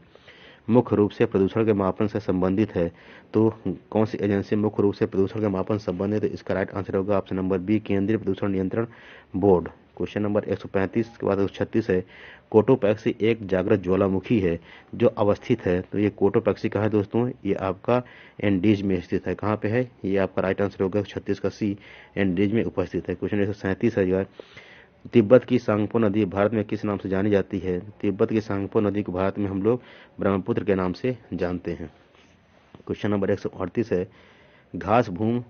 मुख्य रूप से प्रदूषण के मापन से संबंधित है? तो कौन सी एजेंसी मुख्य रूप से प्रदूषण के मापन से संबंधित है? तो इसका राइट आंसर होगा ऑप्शन नंबर बी, केंद्रीय प्रदूषण नियंत्रण बोर्ड। क्वेश्चन नंबर 135 के बाद 136 है, कोटोपैक्सी एक जागृत ज्वालामुखी है जो अवस्थित है। तो ये कोटोपैक्सी कहाँ है दोस्तों? ये आपका एंडीज में स्थित है। कहाँ पे है? ये आपका राइट आंसर होगा 36 का सी, एंडीज में उपस्थित है। क्वेश्चन 137 है यार, तिब्बत की सांगपो नदी भारत में किस नाम से जानी जाती है? तिब्बत की सांगपो नदी को भारत में हम लोग ब्रह्मपुत्र के नाम से जानते हैं। क्वेश्चन नंबर 138 है, घास भूम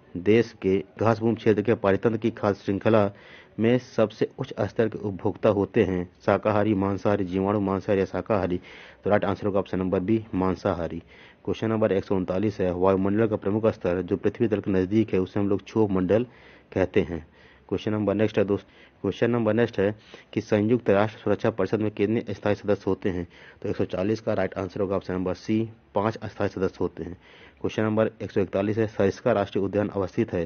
क्षेत्र के पारितंत्र की खाद्य श्रृंखला में सबसे उच्च स्तर के उपभोक्ता होते हैं शाकाहारी, मांसाहारी, जीवाणु मांसाहारी या शाकाहारी? तो राइट आंसर होगा ऑप्शन नंबर बी, मांसाहारी। क्वेश्चन नंबर 139 है, वायुमंडल का प्रमुख स्तर जो पृथ्वी तल के नजदीक है उसे हम लोग क्षोभ मंडल कहते हैं। क्वेश्चन नंबर नेक्स्ट है दोस्त, क्वेश्चन नंबर नेक्स्ट है कि संयुक्त राष्ट्र सुरक्षा परिषद में कितने स्थायी सदस्य होते हैं? तो 140 का राइट आंसर होगा ऑप्शन नंबर सी, 5 स्थायी सदस्य होते हैं। क्वेश्चन नंबर 141 है, सरिस्का राष्ट्रीय उद्यान अवस्थित है।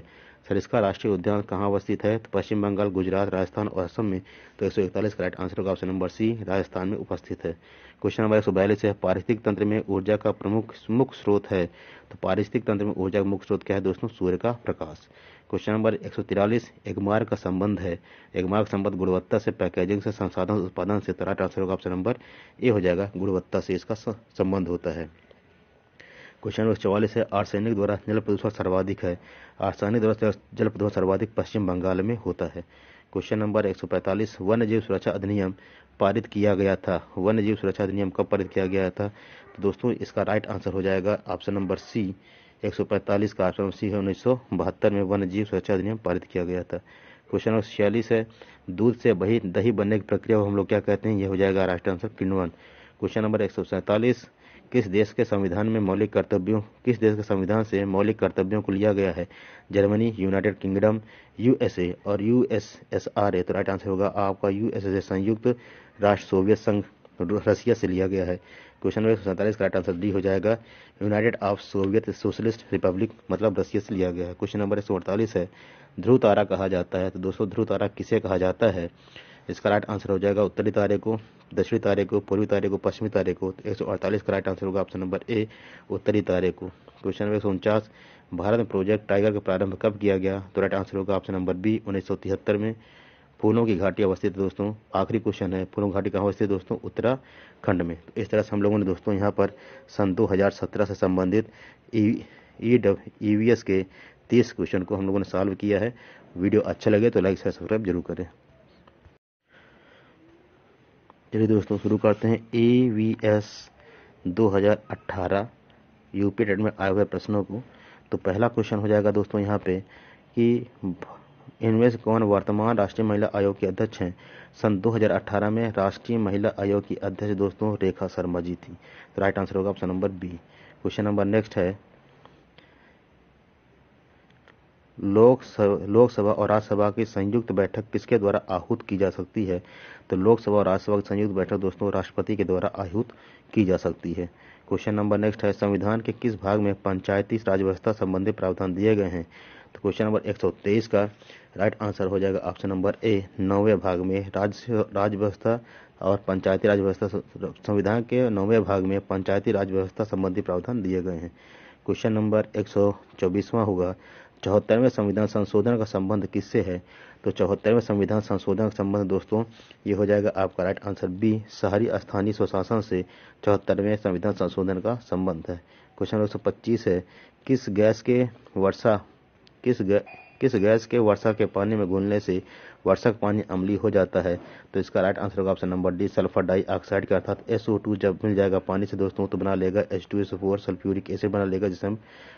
सरिस्का राष्ट्रीय उद्यान कहाँ अवस्थित है? तो पश्चिम बंगाल, गुजरात, राजस्थान और असम में। तो 141 का राइट आंसर होगा ऑप्शन नंबर सी, राजस्थान में उपस्थित है। क्वेश्चन नंबर 142 है, पारिस्थितिक तंत्र में ऊर्जा का प्रमुख मुख्य स्रोत है। तो पारिस्थितिक तंत्र में ऊर्जा का मुख्य स्रोत क्या है दोस्तों? सूर्य का प्रकाश। क्वेश्चन नंबर 143, एगमार्क का संबंध है। एगमार्क संबंध गुणवत्ता से, पैकेजिंग से, संसाधन उत्पादन से। तो राइट आंसर होगा ऑप्शन नंबर ए हो जाएगा, गुणवत्ता से इसका संबंध होता है। क्वेश्चन नंबर 44 है, आर्सेनिक द्वारा जल प्रदूषण सर्वाधिक है। आर्सेनिक द्वारा जल प्रदूषण सर्वाधिक पश्चिम बंगाल में होता है। क्वेश्चन नंबर 145, वन्य जीव सुरक्षा अधिनियम पारित किया गया था। वन्य जीव सुरक्षा अधिनियम कब पारित किया गया था? तो दोस्तों इसका राइट आंसर हो जाएगा ऑप्शन नंबर सी, 145 का ऑप्शन सी है, 1972 में वन्य जीव सुरक्षा अधिनियम पारित किया गया था। क्वेश्चन नंबर 46 है, दूध से दही बनने की प्रक्रिया को हम लोग क्या कहते हैं? यह हो जाएगा राइट आंसर किण्वन। क्वेश्चन नंबर 147, किस देश के संविधान से मौलिक कर्तव्यों को लिया गया है? जर्मनी, यूनाइटेड किंगडम, यूएसए और यूएसएसआर है। तो राइट आंसर होगा आपका यूएसए, संयुक्त राष्ट्र सोवियत संघ रसिया से लिया गया है। क्वेश्चन नंबर 147 का राइट आंसर डी हो जाएगा, United of Soviet socialist Republic, मतलब रसिया से लिया गया है। क्वेश्चन नंबर 148 है, ध्रुव तारा कहा जाता है? तो दोस्तों ध्रुव तारा किसे कहा जाता है? इसका राइट आंसर हो जाएगा उत्तरी तारे को, दक्षिणी तारे को, पूर्वी तारे को, पश्चिमी तारे को। 148 का राइट आंसर होगा ऑप्शन नंबर ए, उत्तरी तारे को। क्वेश्चन नंबर 149, भारत में प्रोजेक्ट टाइगर का प्रारंभ कब किया गया? तो राइट आंसर होगा ऑप्शन नंबर बी, 1973 में। फूलों की घाटी अवस्थित है दोस्तों, आखिरी क्वेश्चन है, फूलों की घाटी कहाँ अवस्थित है दोस्तों? उत्तराखंड में। तो इस तरह से हम लोगों ने दोस्तों यहाँ पर सन 2017 से संबंधित ईवीएस के 30 क्वेश्चन को हम लोगों ने सॉल्व किया है। वीडियो अच्छा लगे तो लाइक शेयर सब्सक्राइब जरूर करें। चलिए दोस्तों शुरू करते हैं ईवीएस 2018 यूपी टेट में आए हुए प्रश्नों को। तो पहला क्वेश्चन हो जाएगा दोस्तों यहाँ पे कि इनमें से कौन वर्तमान राष्ट्रीय महिला आयोग की अध्यक्ष हैं? सन 2018 में राष्ट्रीय महिला आयोग की अध्यक्ष दोस्तों रेखा शर्मा जी थी। तो राइट आंसर होगा option number B. Question number next है, लोकसभा और राज्यसभा की संयुक्त बैठक किसके द्वारा आहूत की जा सकती है? तो लोकसभा और राज्यसभा की संयुक्त बैठक दोस्तों राष्ट्रपति के द्वारा आहूत की जा सकती है। क्वेश्चन नंबर नेक्स्ट है, संविधान के किस भाग में पंचायती राज व्यवस्था संबंधी प्रावधान दिए गए हैं? तो क्वेश्चन नंबर 123 का राइट आंसर हो जाएगा ऑप्शन नंबर ए, 9वें भाग में राज व्यवस्था और पंचायती राज व्यवस्था, संविधान के 9वें भाग में पंचायती राज व्यवस्था संबंधी प्रावधान दिए गए हैं। क्वेश्चन नंबर 124वां होगा, 74वें संविधान संशोधन का संबंध किससे है? तो 74वें संविधान संशोधन का संबंध दोस्तों ये हो जाएगा आपका राइट आंसर बी, शहरी स्थानीय स्वशासन से 74वें संविधान संशोधन का संबंध है। क्वेश्चन 125 है, किस गैस के वर्षा के पानी में घुलने से वर्षा का पानी अम्लीय हो जाता है? तो इसका राइट आंसर होगा option number D, sulphur dioxide का, अर्थात SO2 जब मिल जाएगा पानी से दोस्तों तो बना लेगा H2SO4 सल्फ्यूरिक एसिड बना लेगा, जिसमें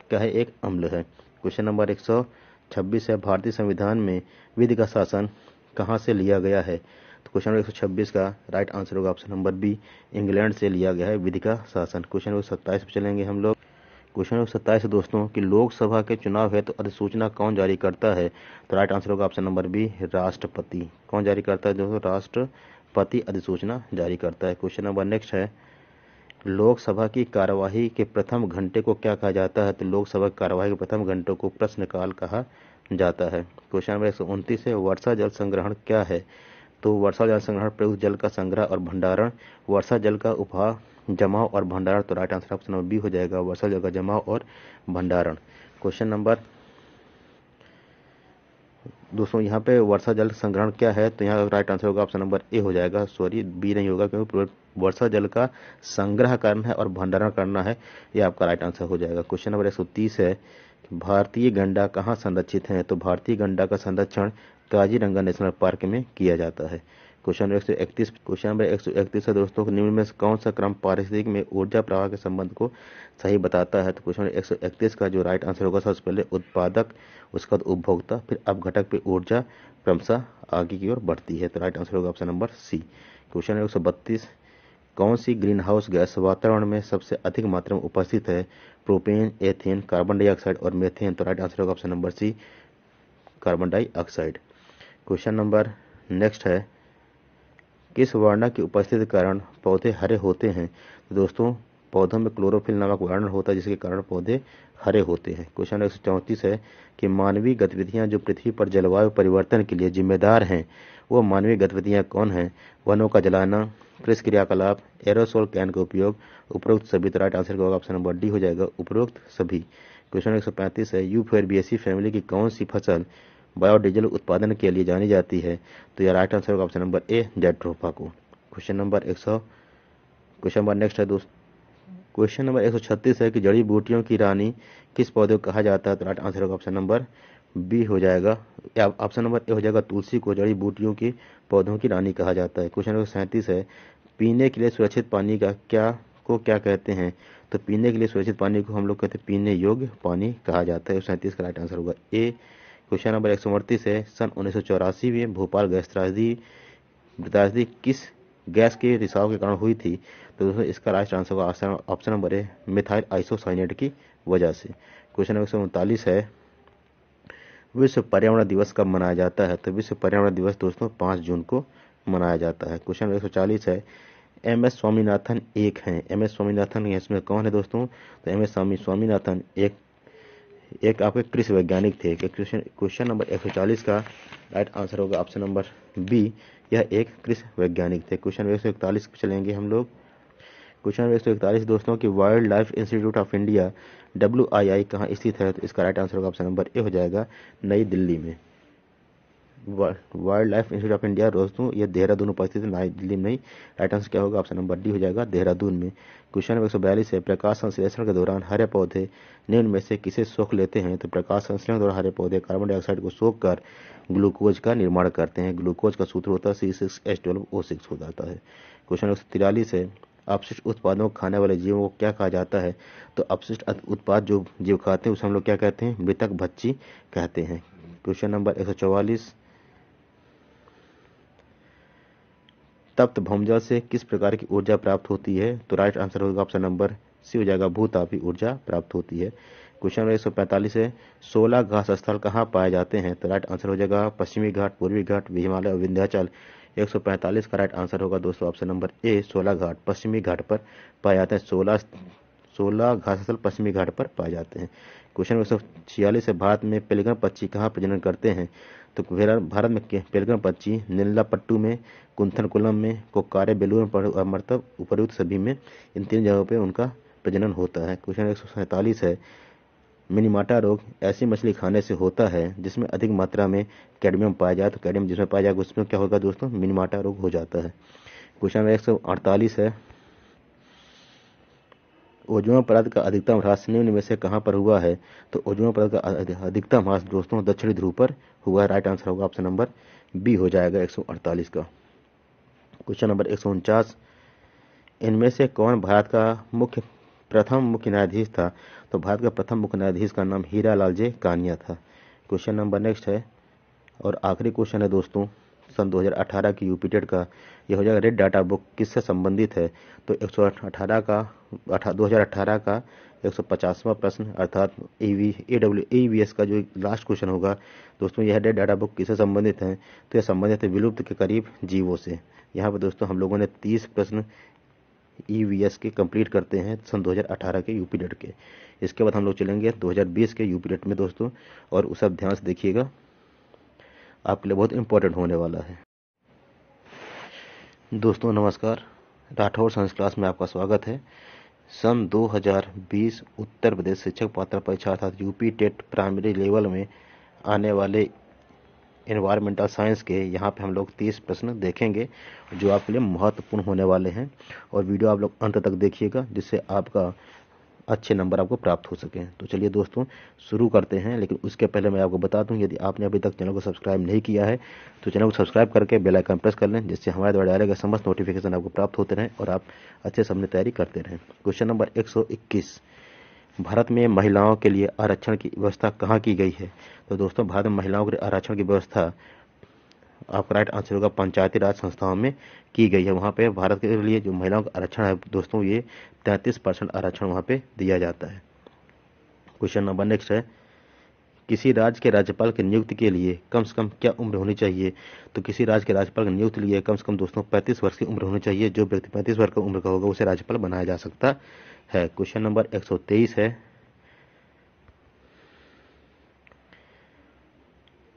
क्या है एक अम्ल है। क्वेश्चन नंबर 126 है, भारतीय संविधान में विधि का शासन कहाँ से लिया गया है? तो क्वेश्चन नंबर 126 का राइट आंसर होगा ऑप्शन नंबर बी, इंग्लैंड से लिया गया है विधि का शासन। क्वेश्चन नंबर 27 पे चलेंगे हम लोग। क्वेश्चन नंबर 27 दोस्तों कि लोकसभा के चुनाव है तो अधिसूचना कौन जारी करता है? तो राइट आंसर होगा ऑप्शन नंबर बी, राष्ट्रपति। कौन जारी करता है दोस्तों? राष्ट्रपति अधिसूचना जारी करता है। क्वेश्चन नंबर नेक्स्ट है, लोकसभा की कार्यवाही के प्रथम घंटे को क्या कहा जाता है? तो लोकसभा की कार्यवाही के प्रथम घंटे को प्रश्नकाल कहा जाता है। क्वेश्चन नंबर 129 है, वर्षा जल संग्रहण क्या है? तो वर्षा जल संग्रहण प्रयुक्त जल का संग्रह और भंडारण, वर्षा जल का उपहार, जमाव और भंडारण। तो right answer option number B हो जाएगा, वर्षा जल का जमाव और भंडारण। क्वेश्चन नंबर दोस्तों यहाँ पे वर्षा जल संग्रहण क्या है? तो यहाँ राइट आंसर होगा ऑप्शन नंबर ए हो जाएगा, सॉरी बी नहीं होगा, क्योंकि वर्षा जल का संग्रह करना है और भंडारण करना है, ये आपका राइट आंसर हो जाएगा। क्वेश्चन नंबर 130 है, भारतीय गंडा कहाँ संरक्षित है? तो भारतीय गंडा का संरक्षण काजीरंगा नेशनल पार्क में किया जाता है। क्वेश्चन नंबर 131 है दोस्तों, निम्न में कौन सा क्रम पारिस्थितिकी में ऊर्जा प्रवाह के संबंध को सही बताता है? तो क्वेश्चन नंबर 131 का जो राइट आंसर होगा, सबसे पहले उत्पादक, उसके बाद उपभोक्ता, फिर अपघटक पे ऊर्जा क्रमशः आगे की ओर बढ़ती है। तो राइट आंसर होगा option number C. Question number 132, कौन सी ग्रीन हाउस गैस वातावरण में सबसे अधिक मात्रा में उपस्थित है? प्रोपेन, एथेन, कार्बन डाइऑक्साइड और मेथेन। तो राइट आंसर होगा option number C, carbon dioxide. Question number next है, किस वर्ण की उपस्थिति के कारण पौधे हरे होते हैं? तो दोस्तों पौधों में क्लोरोफिल नामक वर्ण होता है जिसके कारण पौधे हरे होते हैं। क्वेश्चन नंबर 134 है कि मानवीय गतिविधियां जो पृथ्वी पर जलवायु परिवर्तन के लिए जिम्मेदार हैं वो मानवीय गतिविधियां कौन हैं? वनों का जलाना, कृषि क्रियाकलाप, एरोसोल कैन का उपयोग, उपरोक्त सभी। तो राइट आंसर होगा ऑप्शन नंबर डी हो जाएगा, उपरोक्त सभी। क्वेश्चन 135 है, यूफोर्बिएसी फैमिली की कौन सी फसल बायोडीजल उत्पादन के लिए जानी जाती है? तो यह राइट आंसर होगा ऑप्शन नंबर ए, जेट्रोफा को। क्वेश्चन नंबर नेक्स्ट है दोस्त, क्वेश्चन नंबर 136 है कि जड़ी बूटियों की रानी किस पौधे को कहा जाता है? तो राइट आंसर होगा ऑप्शन नंबर बी हो जाएगा, ऑप्शन नंबर ए हो जाएगा, तुलसी को जड़ी बूटियों की पौधों की रानी कहा जाता है। क्वेश्चन नंबर 37 है, पीने के लिए सुरक्षित पानी का क्या कहते हैं? तो पीने के लिए सुरक्षित पानी को हम लोग कहते हैं पीने योग्य पानी कहा जाता है। 37 का राइट आंसर होगा ए। क्वेश्चन नंबर 138 है, सन 1984 में भोपाल गैस त्रासदी किस गैस के रिसाव के कारण हुई थी। तो दोस्तों इसका राइट आंसर होगा ऑप्शन नंबर ए, मिथाइल आइसोसाइनेट की वजह से। क्वेश्चन नंबर 139 है, विश्व पर्यावरण दिवस कब मनाया जाता है? तो विश्व पर्यावरण दिवस दोस्तों 5 जून को मनाया जाता है। क्वेश्चन नंबर 140 है, एम एस स्वामीनाथन एक हैं। एम एस स्वामीनाथन इसमें कौन है दोस्तों? तो एम एस स्वामीनाथन एक आपके कृषि वैज्ञानिक थे। क्वेश्चन नंबर 140 का राइट आंसर होगा ऑप्शन नंबर बी, यह एक कृषि वैज्ञानिक थे। क्वेश्चन नंबर 141 पे चलेंगे हम लोग। क्वेश्चन नंबर 141 दोस्तों की wild life institute of India WII कहाँ स्थित है? तो इसका राइट आंसर होगा ऑप्शन नंबर ए हो जाएगा, नई दिल्ली में। Wild life institute of India दोस्तों ये देहरादून उपस्थित है, नई दिल्ली में नहीं। राइट आंसर क्या होगा? ऑप्शन नंबर डी हो जाएगा, देहरादून में। क्वेश्चन नंबर 142 है, प्रकाश संश्लेषण के दौरान हरे पौधे निम्न में से किसे सोख लेते हैं? तो प्रकाश संश्लेषण के दौरान हरे पौधे कार्बन डाइऑक्साइड को सोख कर ग्लूकोज का निर्माण करते हैं। ग्लूकोज का सूत्र होता है C6H12O6 हो जाता है। क्वेश्चन नंबर 143 है, अपशिष्ट उत्पादों को खाने वाले जीवों को क्या कहा जाता है? तो अपशिष्ट उत्पाद जो जीव खाते हैं उसे हम लोग क्या कहते हैं? मृतक भक्षी कहते हैं। क्वेश्चन नंबर 144, तप्त भौमजल से किस प्रकार की ऊर्जा प्राप्त होती है? तो राइट आंसर होगा ऑप्शन नंबर सी हो जाएगा, भूतापी ऊर्जा प्राप्त होती है। क्वेश्चन नंबर 145 है, 16 घास स्थल कहाँ पाए जाते हैं? तो राइट आंसर हो जाएगा पश्चिमी घाट, पूर्वी घाट, हिमालय और विंध्याचल। 145 का राइट आंसर होगा दोस्तों ऑप्शन नंबर ए, 16 घाट पश्चिमी घाट पर पाए जाते हैं। 16 घास स्थल पश्चिमी घाट पर पाए जाते हैं। क्वेश्चन नंबर 146 है, भारत में पेलिकन पक्षी कहाँ प्रजनन करते हैं? तो भारत में पेलिकन पक्षी नीलापट्टू में, कुंथनकुलम में, कोक्कारे बेलूर और मतलब उपर्युक्त सभी में, इन 3 जगहों पे उनका प्रजनन होता है। क्वेश्चन 147 है, मिनीमाटा रोग ऐसी मछली खाने से होता है जिसमें अधिक मात्रा में कैडमियम पाया जाए। तो कैडमियम जिसमें पाया जाएगा उसमें क्या होगा दोस्तों? मिनीमाटा रोग हो जाता है। क्वेश्चन नंबर 148 है, ओजोन परत का अधिकतम ह्रास निम्न में से कहाँ पर हुआ है? तो ओजोन परत का अधिकतम ह्रास दोस्तों दक्षिणी ध्रुव पर हुआ है। राइट आंसर होगा ऑप्शन नंबर बी हो जाएगा 148 का। क्वेश्चन नंबर 149, इनमें से कौन भारत का प्रथम मुख्य न्यायाधीश था? तो भारत का प्रथम मुख्य न्यायाधीश का नाम हीरालाल जे कानिया था। क्वेश्चन नंबर नेक्स्ट है और आखिरी क्वेश्चन है दोस्तों सन 2018 की यूपी टेट का, यह हो जाएगा रेड डाटा बुक किससे संबंधित है? तो 2018 का 150वां प्रश्न अर्थात EVS का जो लास्ट क्वेश्चन होगा दोस्तों, यह रेड डाटा बुक किससे संबंधित है? तो यह संबंधित है विलुप्त के करीब जीवों से। यहाँ पर दोस्तों हम लोगों ने 30 प्रश्न EVS के कंप्लीट करते हैं सन 2018 के यूपी टेट के। इसके बाद हम लोग चलेंगे 2020 के यूपी टेट में दोस्तों, और उस सब ध्यान से देखिएगा, आपके लिए बहुत इंपॉर्टेंट होने वाला है। दोस्तों नमस्कार, राठौर साइंस क्लास में आपका स्वागत है। सन 2020 उत्तर प्रदेश शिक्षक पात्रता परीक्षा अर्थात यूपी टेट प्राइमरी लेवल में आने वाले एनवायरमेंटल साइंस के यहाँ पे हम लोग 30 प्रश्न देखेंगे जो आपके लिए महत्वपूर्ण होने वाले हैं, और वीडियो आप लोग अंत तक देखिएगा जिससे आपका अच्छे नंबर आपको प्राप्त हो सके। तो चलिए दोस्तों शुरू करते हैं, लेकिन उसके पहले मैं आपको बता दूं, यदि आपने अभी तक चैनल को सब्सक्राइब नहीं किया है तो चैनल को सब्सक्राइब करके बेल आइकन प्रेस कर लें, जिससे हमारे द्वारा डाले गए समस्त नोटिफिकेशन आपको प्राप्त होते रहें और आप अच्छे से अपनी तैयारी करते रहें। क्वेश्चन नंबर 121, भारत में महिलाओं के लिए आरक्षण की व्यवस्था कहाँ की गई है? तो दोस्तों भारत में महिलाओं के लिए आरक्षण की व्यवस्था आपका राइट आंसर होगा पंचायती राज संस्थाओं में की गई है। वहाँ पे भारत के लिए जो महिलाओं का आरक्षण है दोस्तों, ये 33% आरक्षण वहाँ पे दिया जाता है। क्वेश्चन नंबर नेक्स्ट है, किसी राज्य के राज्यपाल की नियुक्ति के लिए कम से कम क्या उम्र होनी चाहिए? तो किसी राज्य के राज्यपाल की नियुक्ति के लिए कम से कम दोस्तों 35 वर्ष की उम्र होनी चाहिए। जो व्यक्ति 35 वर्ष की उम्र का होगा उसे राज्यपाल बनाया जा सकता है। क्वेश्चन नंबर 123 है,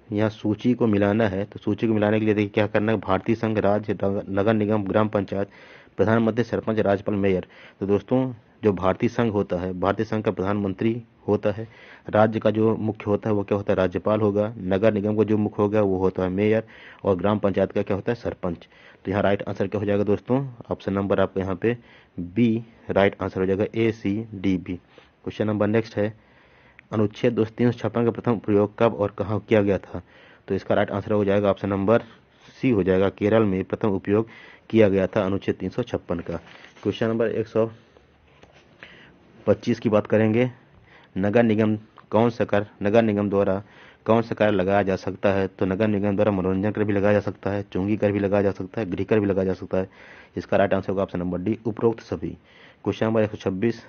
यहाँ सूची को मिलाना है। तो सूची को मिलाने के लिए देखिए क्या करना है, भारतीय संघ, राज्य, नगर निगम, ग्राम पंचायत, प्रधानमंत्री, सरपंच, राज्यपाल, मेयर। तो दोस्तों जो भारतीय संघ होता है, भारतीय संघ का प्रधानमंत्री होता है, राज्य का जो मुख्य होता है वो क्या होता है? राज्यपाल होगा, नगर निगम का जो मुख्य होगा वो होता है मेयर, और ग्राम पंचायत का क्या होता है? सरपंच। तो यहाँ राइट आंसर क्या हो जाएगा दोस्तों? ऑप्शन नंबर आपका यहाँ पे बी राइट आंसर हो जाएगा, ACDB। क्वेश्चन नंबर नेक्स्ट है, अनुच्छेद 356 का प्रथम प्रयोग कब और कहाँ किया गया था? तो इसका राइट आंसर हो जाएगा ऑप्शन नंबर सी हो जाएगा, केरल में प्रथम उपयोग किया गया था अनुच्छेद 356 का। क्वेश्चन नंबर 125 की बात करेंगे, नगर निगम द्वारा कौन सा कार्य लगाया जा सकता है? तो नगर निगम द्वारा मनोरंजन कर भी लगाया जा सकता है, चुंगी कर भी लगाया जा सकता है, गृह कर भी लगाया जा सकता है। इसका राइट आंसर होगा ऑप्शन नंबर डी, उपरोक्त सभी। क्वेश्चन नंबर 126,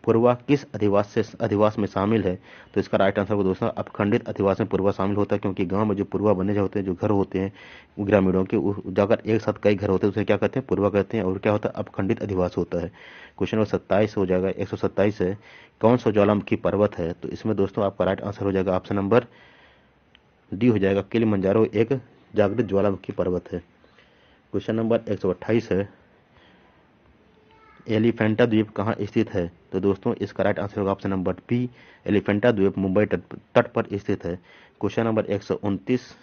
पूर्वा किस अधिवास में शामिल है? तो इसका राइट आंसर होगा दोस्तों अपखंडित अधिवास में पूर्वा शामिल होता है, क्योंकि गांव में जो पूर्वा बने होते हैं, जो घर होते हैं ग्रामीणों के, जाकर एक साथ कई घर होते हैं, उसे क्या कहते हैं? पूर्वा कहते हैं। और क्या होता है? अपखंडित अधिवास होता है। क्वेश्चन नंबर 27 हो जाएगा, 127 है, कौन सा ज्वालामुखी पर्वत है? तो इसमें दोस्तों आपका राइट आंसर हो जाएगा ऑप्शन नंबर डी हो जाएगा, किलिमंजारो एक जागृत ज्वालामुखी पर्वत है। क्वेश्चन नंबर 128 है, एलिफेंटा द्वीप कहाँ स्थित है? तो दोस्तों इसका राइट आंसर होगा ऑप्शन नंबर बी, एलिफेंटा द्वीप मुंबई तट पर स्थित है। क्वेश्चन नंबर 129,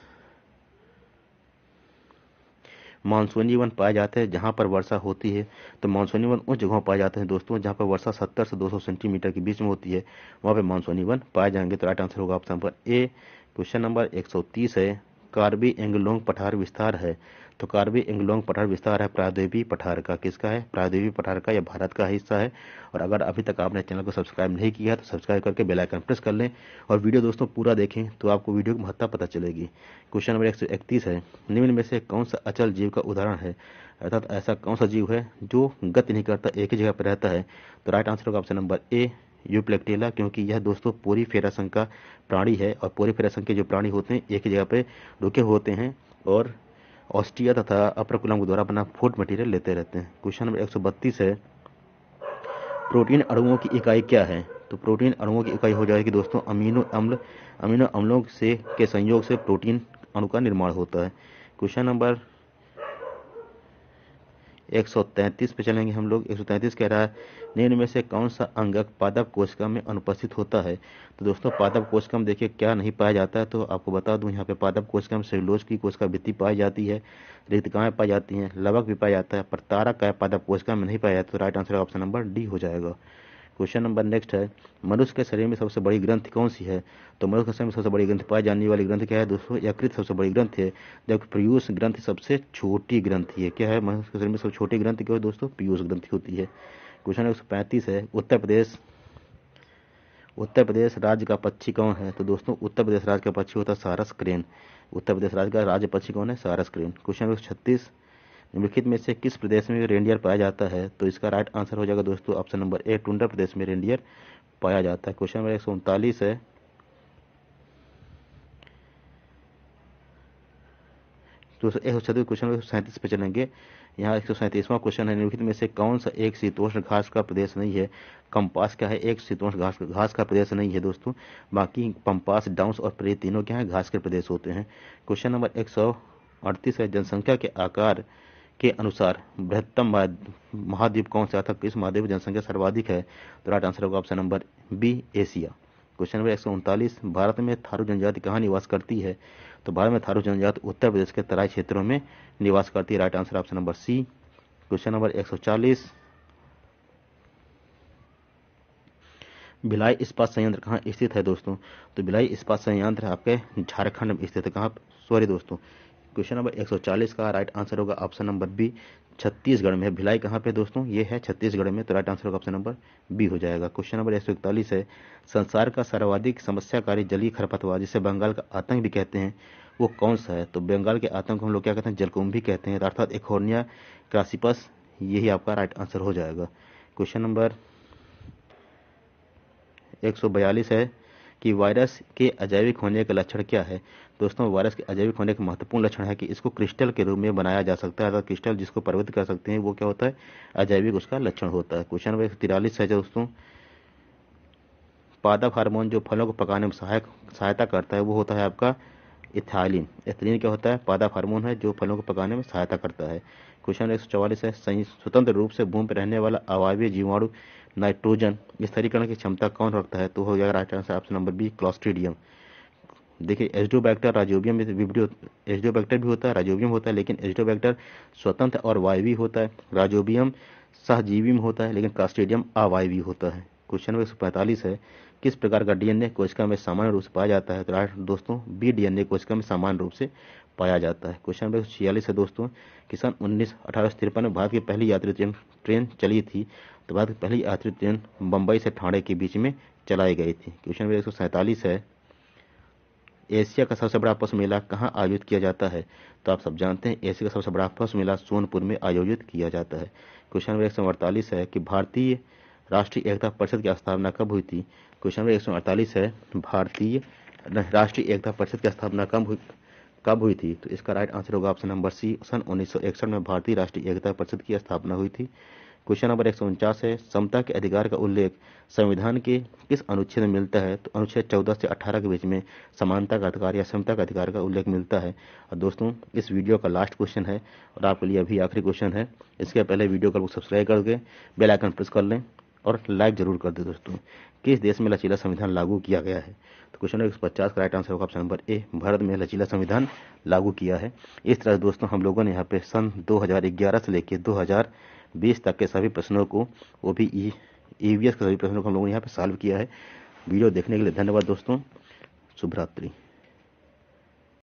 मानसूनी वन पाए जाते हैं जहां पर वर्षा होती है? तो मानसूनी वन उस जगहों पाए जाते हैं दोस्तों जहां पर वर्षा 70 से 200 सेंटीमीटर के बीच में होती है, वहां पे मानसूनी वन पाए जाएंगे। तो राइट आंसर होगा option number A. Question number 130 है, कार्बी एंगलोंग पठार विस्तार है? तो कार्बी एंगलोंग पठार विस्तार है प्रायद्वीपीय पठार का। किसका है? प्रायद्वीपीय पठार का, यह भारत का हिस्सा है। और अगर अभी तक आपने चैनल को सब्सक्राइब नहीं किया तो सब्सक्राइब करके बेल आइकन प्रेस कर लें और वीडियो दोस्तों पूरा देखें, तो आपको वीडियो की महत्ता पता चलेगी। क्वेश्चन नंबर 131 है, निम्न में से कौन सा अचल जीव का उदाहरण है? अर्थात ऐसा कौन सा जीव है जो गति नहीं करता, एक ही जगह पर रहता है? तो राइट आंसर होगा ऑप्शन नंबर ए, यूप्लेक्टेला, क्योंकि यह दोस्तों पोरीफेरा संघ का प्राणी है और पोरीफेरा संघ के जो प्राणी होते हैं एक ही जगह पे रुके होते हैं और ऑस्ट्रिया तथा अपरकुलम के द्वारा अपना फूड मटेरियल लेते रहते हैं। क्वेश्चन नंबर 132 है, प्रोटीन अणुओं की इकाई क्या है? तो प्रोटीन अणुओं की इकाई हो जाएगी दोस्तों अमीनो अम्ल। अमीनो अम्लों से के संयोग से प्रोटीन अणु का निर्माण होता है। क्वेश्चन नंबर 133 पे चलेंगे हम लोग। 133 कह रहा है, निम्न में से कौन सा अंगक पादप कोशिका में अनुपस्थित होता है? तो दोस्तों पादप कोशिका में देखिए क्या नहीं पाया जाता है, तो आपको बता दूं यहाँ पे पादप कोशिका में सेलुलोज की कोशिका भित्ति पाई जाती है, रिक्तिकाएं पाई जाती हैं, लवक भी पाया जाता है, पर तारक का पादप कोशिका में नहीं पाया जाता। तो right answer option number D हो जाएगा। क्वेश्चन नंबर नेक्स्ट है, मनुष्य के शरीर में सबसे बड़ी ग्रंथि कौन सी है? तो मनुष्य के शरीर में सबसे बड़ी ग्रंथि पाई जाने वाली ग्रंथि क्या है दोस्तों? यकृत सबसे बड़ी ग्रंथि है, जबकि पीयूष ग्रंथि सबसे छोटी ग्रंथि है। क्या है? मनुष्य के शरीर में सबसे छोटी ग्रंथि क्या है दोस्तों? पीयूष ग्रंथि होती है। क्वेश्चन 135 है, उत्तर प्रदेश राज्य का पक्षी कौन है? तो दोस्तों उत्तर प्रदेश राज्य का पक्षी होता है सारस क्रेन। उत्तर प्रदेश राज्य का राज्य पक्षी कौन है? सारस क्रेन। क्वेश्चन 136, निम्नलिखित में से किस प्रदेश में रेंडियर पाया जाता है? तो इसका राइट आंसर हो जाएगा दोस्तों ऑप्शन नंबर ए, टुंड्रा प्रदेश में रेंडियर पाया जाता है। क्वेश्चन नंबर 139 है, तो 137 क्वेश्चन नंबर 137 पे चलेंगे। यहाँ 137वां क्वेश्चन है, निम्नलिखित में से कौन सा एक शीतोष्ण घास का प्रदेश नहीं है? कंपास क्या है? एक शीतोष्ण घास का प्रदेश नहीं है दोस्तों, बाकी पंपास, डाउन्स और प्रे तीनों क्या है? घास के प्रदेश होते हैं। क्वेश्चन नंबर 138 है, जनसंख्या के आकार के अनुसार बृहत्तम महाद्वीप कौन सा था? किस महाद्वीप की जनसंख्या सर्वाधिक है? तो राइट आंसर होगा option number B, Asia. Question number 139, Bharat में थारू जनजाति कहाँ निवास करती है? तो भारत में थारू जनजाति उत्तर प्रदेश के तराई क्षेत्रों में निवास करती है। Right answer option number C. Question number 140, Bhilai इस्पात संयंत्र कहाँ स्थित है दोस्तों? तो भिलाई इस्पात संयंत्र आपके झारखंड में स्थित है। कहाँ? सॉरी दोस्तों, क्वेश्चन नंबर 140 का राइट आंसर होगा ऑप्शन नंबर बी, छत्तीसगढ़ में। भिलाई कहाँ पे दोस्तों? ये है छत्तीसगढ़ में। तो राइट आंसर होगा ऑप्शन नंबर बी हो जाएगा। क्वेश्चन नंबर 141 है, संसार का सर्वाधिक समस्याकारी जलीय खरपतवार जिसे बंगाल का आतंक भी कहते हैं वो कौन सा है? तो बंगाल के आतंक हम लोग क्या कहते हैं? जलकुंभी कहते हैं, अर्थात एकोर्निया क्रासिपस, यही आपका राइट आंसर हो जाएगा। क्वेश्चन नंबर 142 है कि वायरस के अजैविक होने का लक्षण क्या है? दोस्तों वायरस के अजैविक होने का महत्वपूर्ण लक्षण है कि इसको क्रिस्टल के रूप में बनाया जा सकता है, अर्थात क्रिस्टल जिसको परिवर्तित कर सकते हैं वो क्या होता है? अजैविक उसका लक्षण होता है। क्वेश्चन नंबर 143 है दोस्तों, पादप हार्मोन जो फलों को पकाने में सहायता करता है वो होता है आपका इथाइलिन। एथिलीन क्या होता है? पादप हार्मोन है जो फलों को पकाने में सहायता करता है। क्वेश्चन नंबर 144 है, स्वतंत्र रूप से भूमि पर रहने वाला अवायवीय जीवाणु नाइट्रोजन स्थिरीकरण की क्षमता कौन रखता है? तो हो जाएगा right answer option number B, clostridium. देखिए एजोबैक्टर राइजोबियम में वीडियो, एजोबैक्टर भी होता है, राइजोबियम होता है, लेकिन एजोबैक्टर स्वतंत्र और वायवीय होता है, राइजोबियम सहजीवी में होता है, लेकिन क्लॉस्ट्रीडियम अवायवीय होता है। क्वेश्चन नंबर 145 है, किस प्रकार का डीएनए कोशिका में सामान्य रूप से पाया जाता है? तो राइट दोस्तों बी, डीएनए कोशिका में सामान्य रूप से पाया जाता है। क्वेश्चन नंबर 146 है दोस्तों, कि सन 1853 में भारत की पहली यात्री ट्रेन चली थी, तो भारत की पहली यात्री ट्रेन बम्बई से ठाणे के बीच में चलाई गई थी। क्वेश्चन नंबर 147 है, एशिया का सबसे बड़ा पशु मेला कहाँ आयोजित किया जाता है? तो आप सब जानते हैं एशिया का सबसे बड़ा पशु मेला सोनपुर में आयोजित किया जाता है। क्वेश्चन नंबर 148 है कि भारतीय राष्ट्रीय एकता परिषद की स्थापना कब हुई थी? क्वेश्चन नंबर 148 है, भारतीय राष्ट्रीय एकता परिषद की स्थापना कब हुई थी? तो इसका राइट आंसर होगा ऑप्शन नंबर सी, सन 1961 में भारतीय राष्ट्रीय एकता परिषद की स्थापना हुई थी। क्वेश्चन नंबर 149 है, समता के अधिकार का उल्लेख संविधान के किस अनुच्छेद में मिलता है? तो अनुच्छेद 14 से 18 के बीच में समानता का अधिकार या समता का अधिकार का उल्लेख मिलता है। और दोस्तों, इस वीडियो का लास्ट क्वेश्चन है और आपके लिए अभी आखिरी क्वेश्चन है। इसके पहले वीडियो को सब्सक्राइब कर दें, बेल आइकन प्रेस कर लें और लाइक जरूर कर दें। दोस्तों, किस देश में लचीला संविधान लागू किया गया है? तो क्वेश्चन नंबर 150 का राइट आंसर होगा ऑप्शन नंबर ए, भारत में लचीला संविधान लागू किया है। इस तरह दोस्तों हम लोगों ने यहाँ पे सन 2011 से लेकर 2020 तक के सभी प्रश्नों को, वो भी ईवीएस के सभी प्रश्नों को हम लोगों ने यहाँ पे सॉल्व किया है। वीडियो देखने के लिए धन्यवाद दोस्तों। शुभ रात्रि।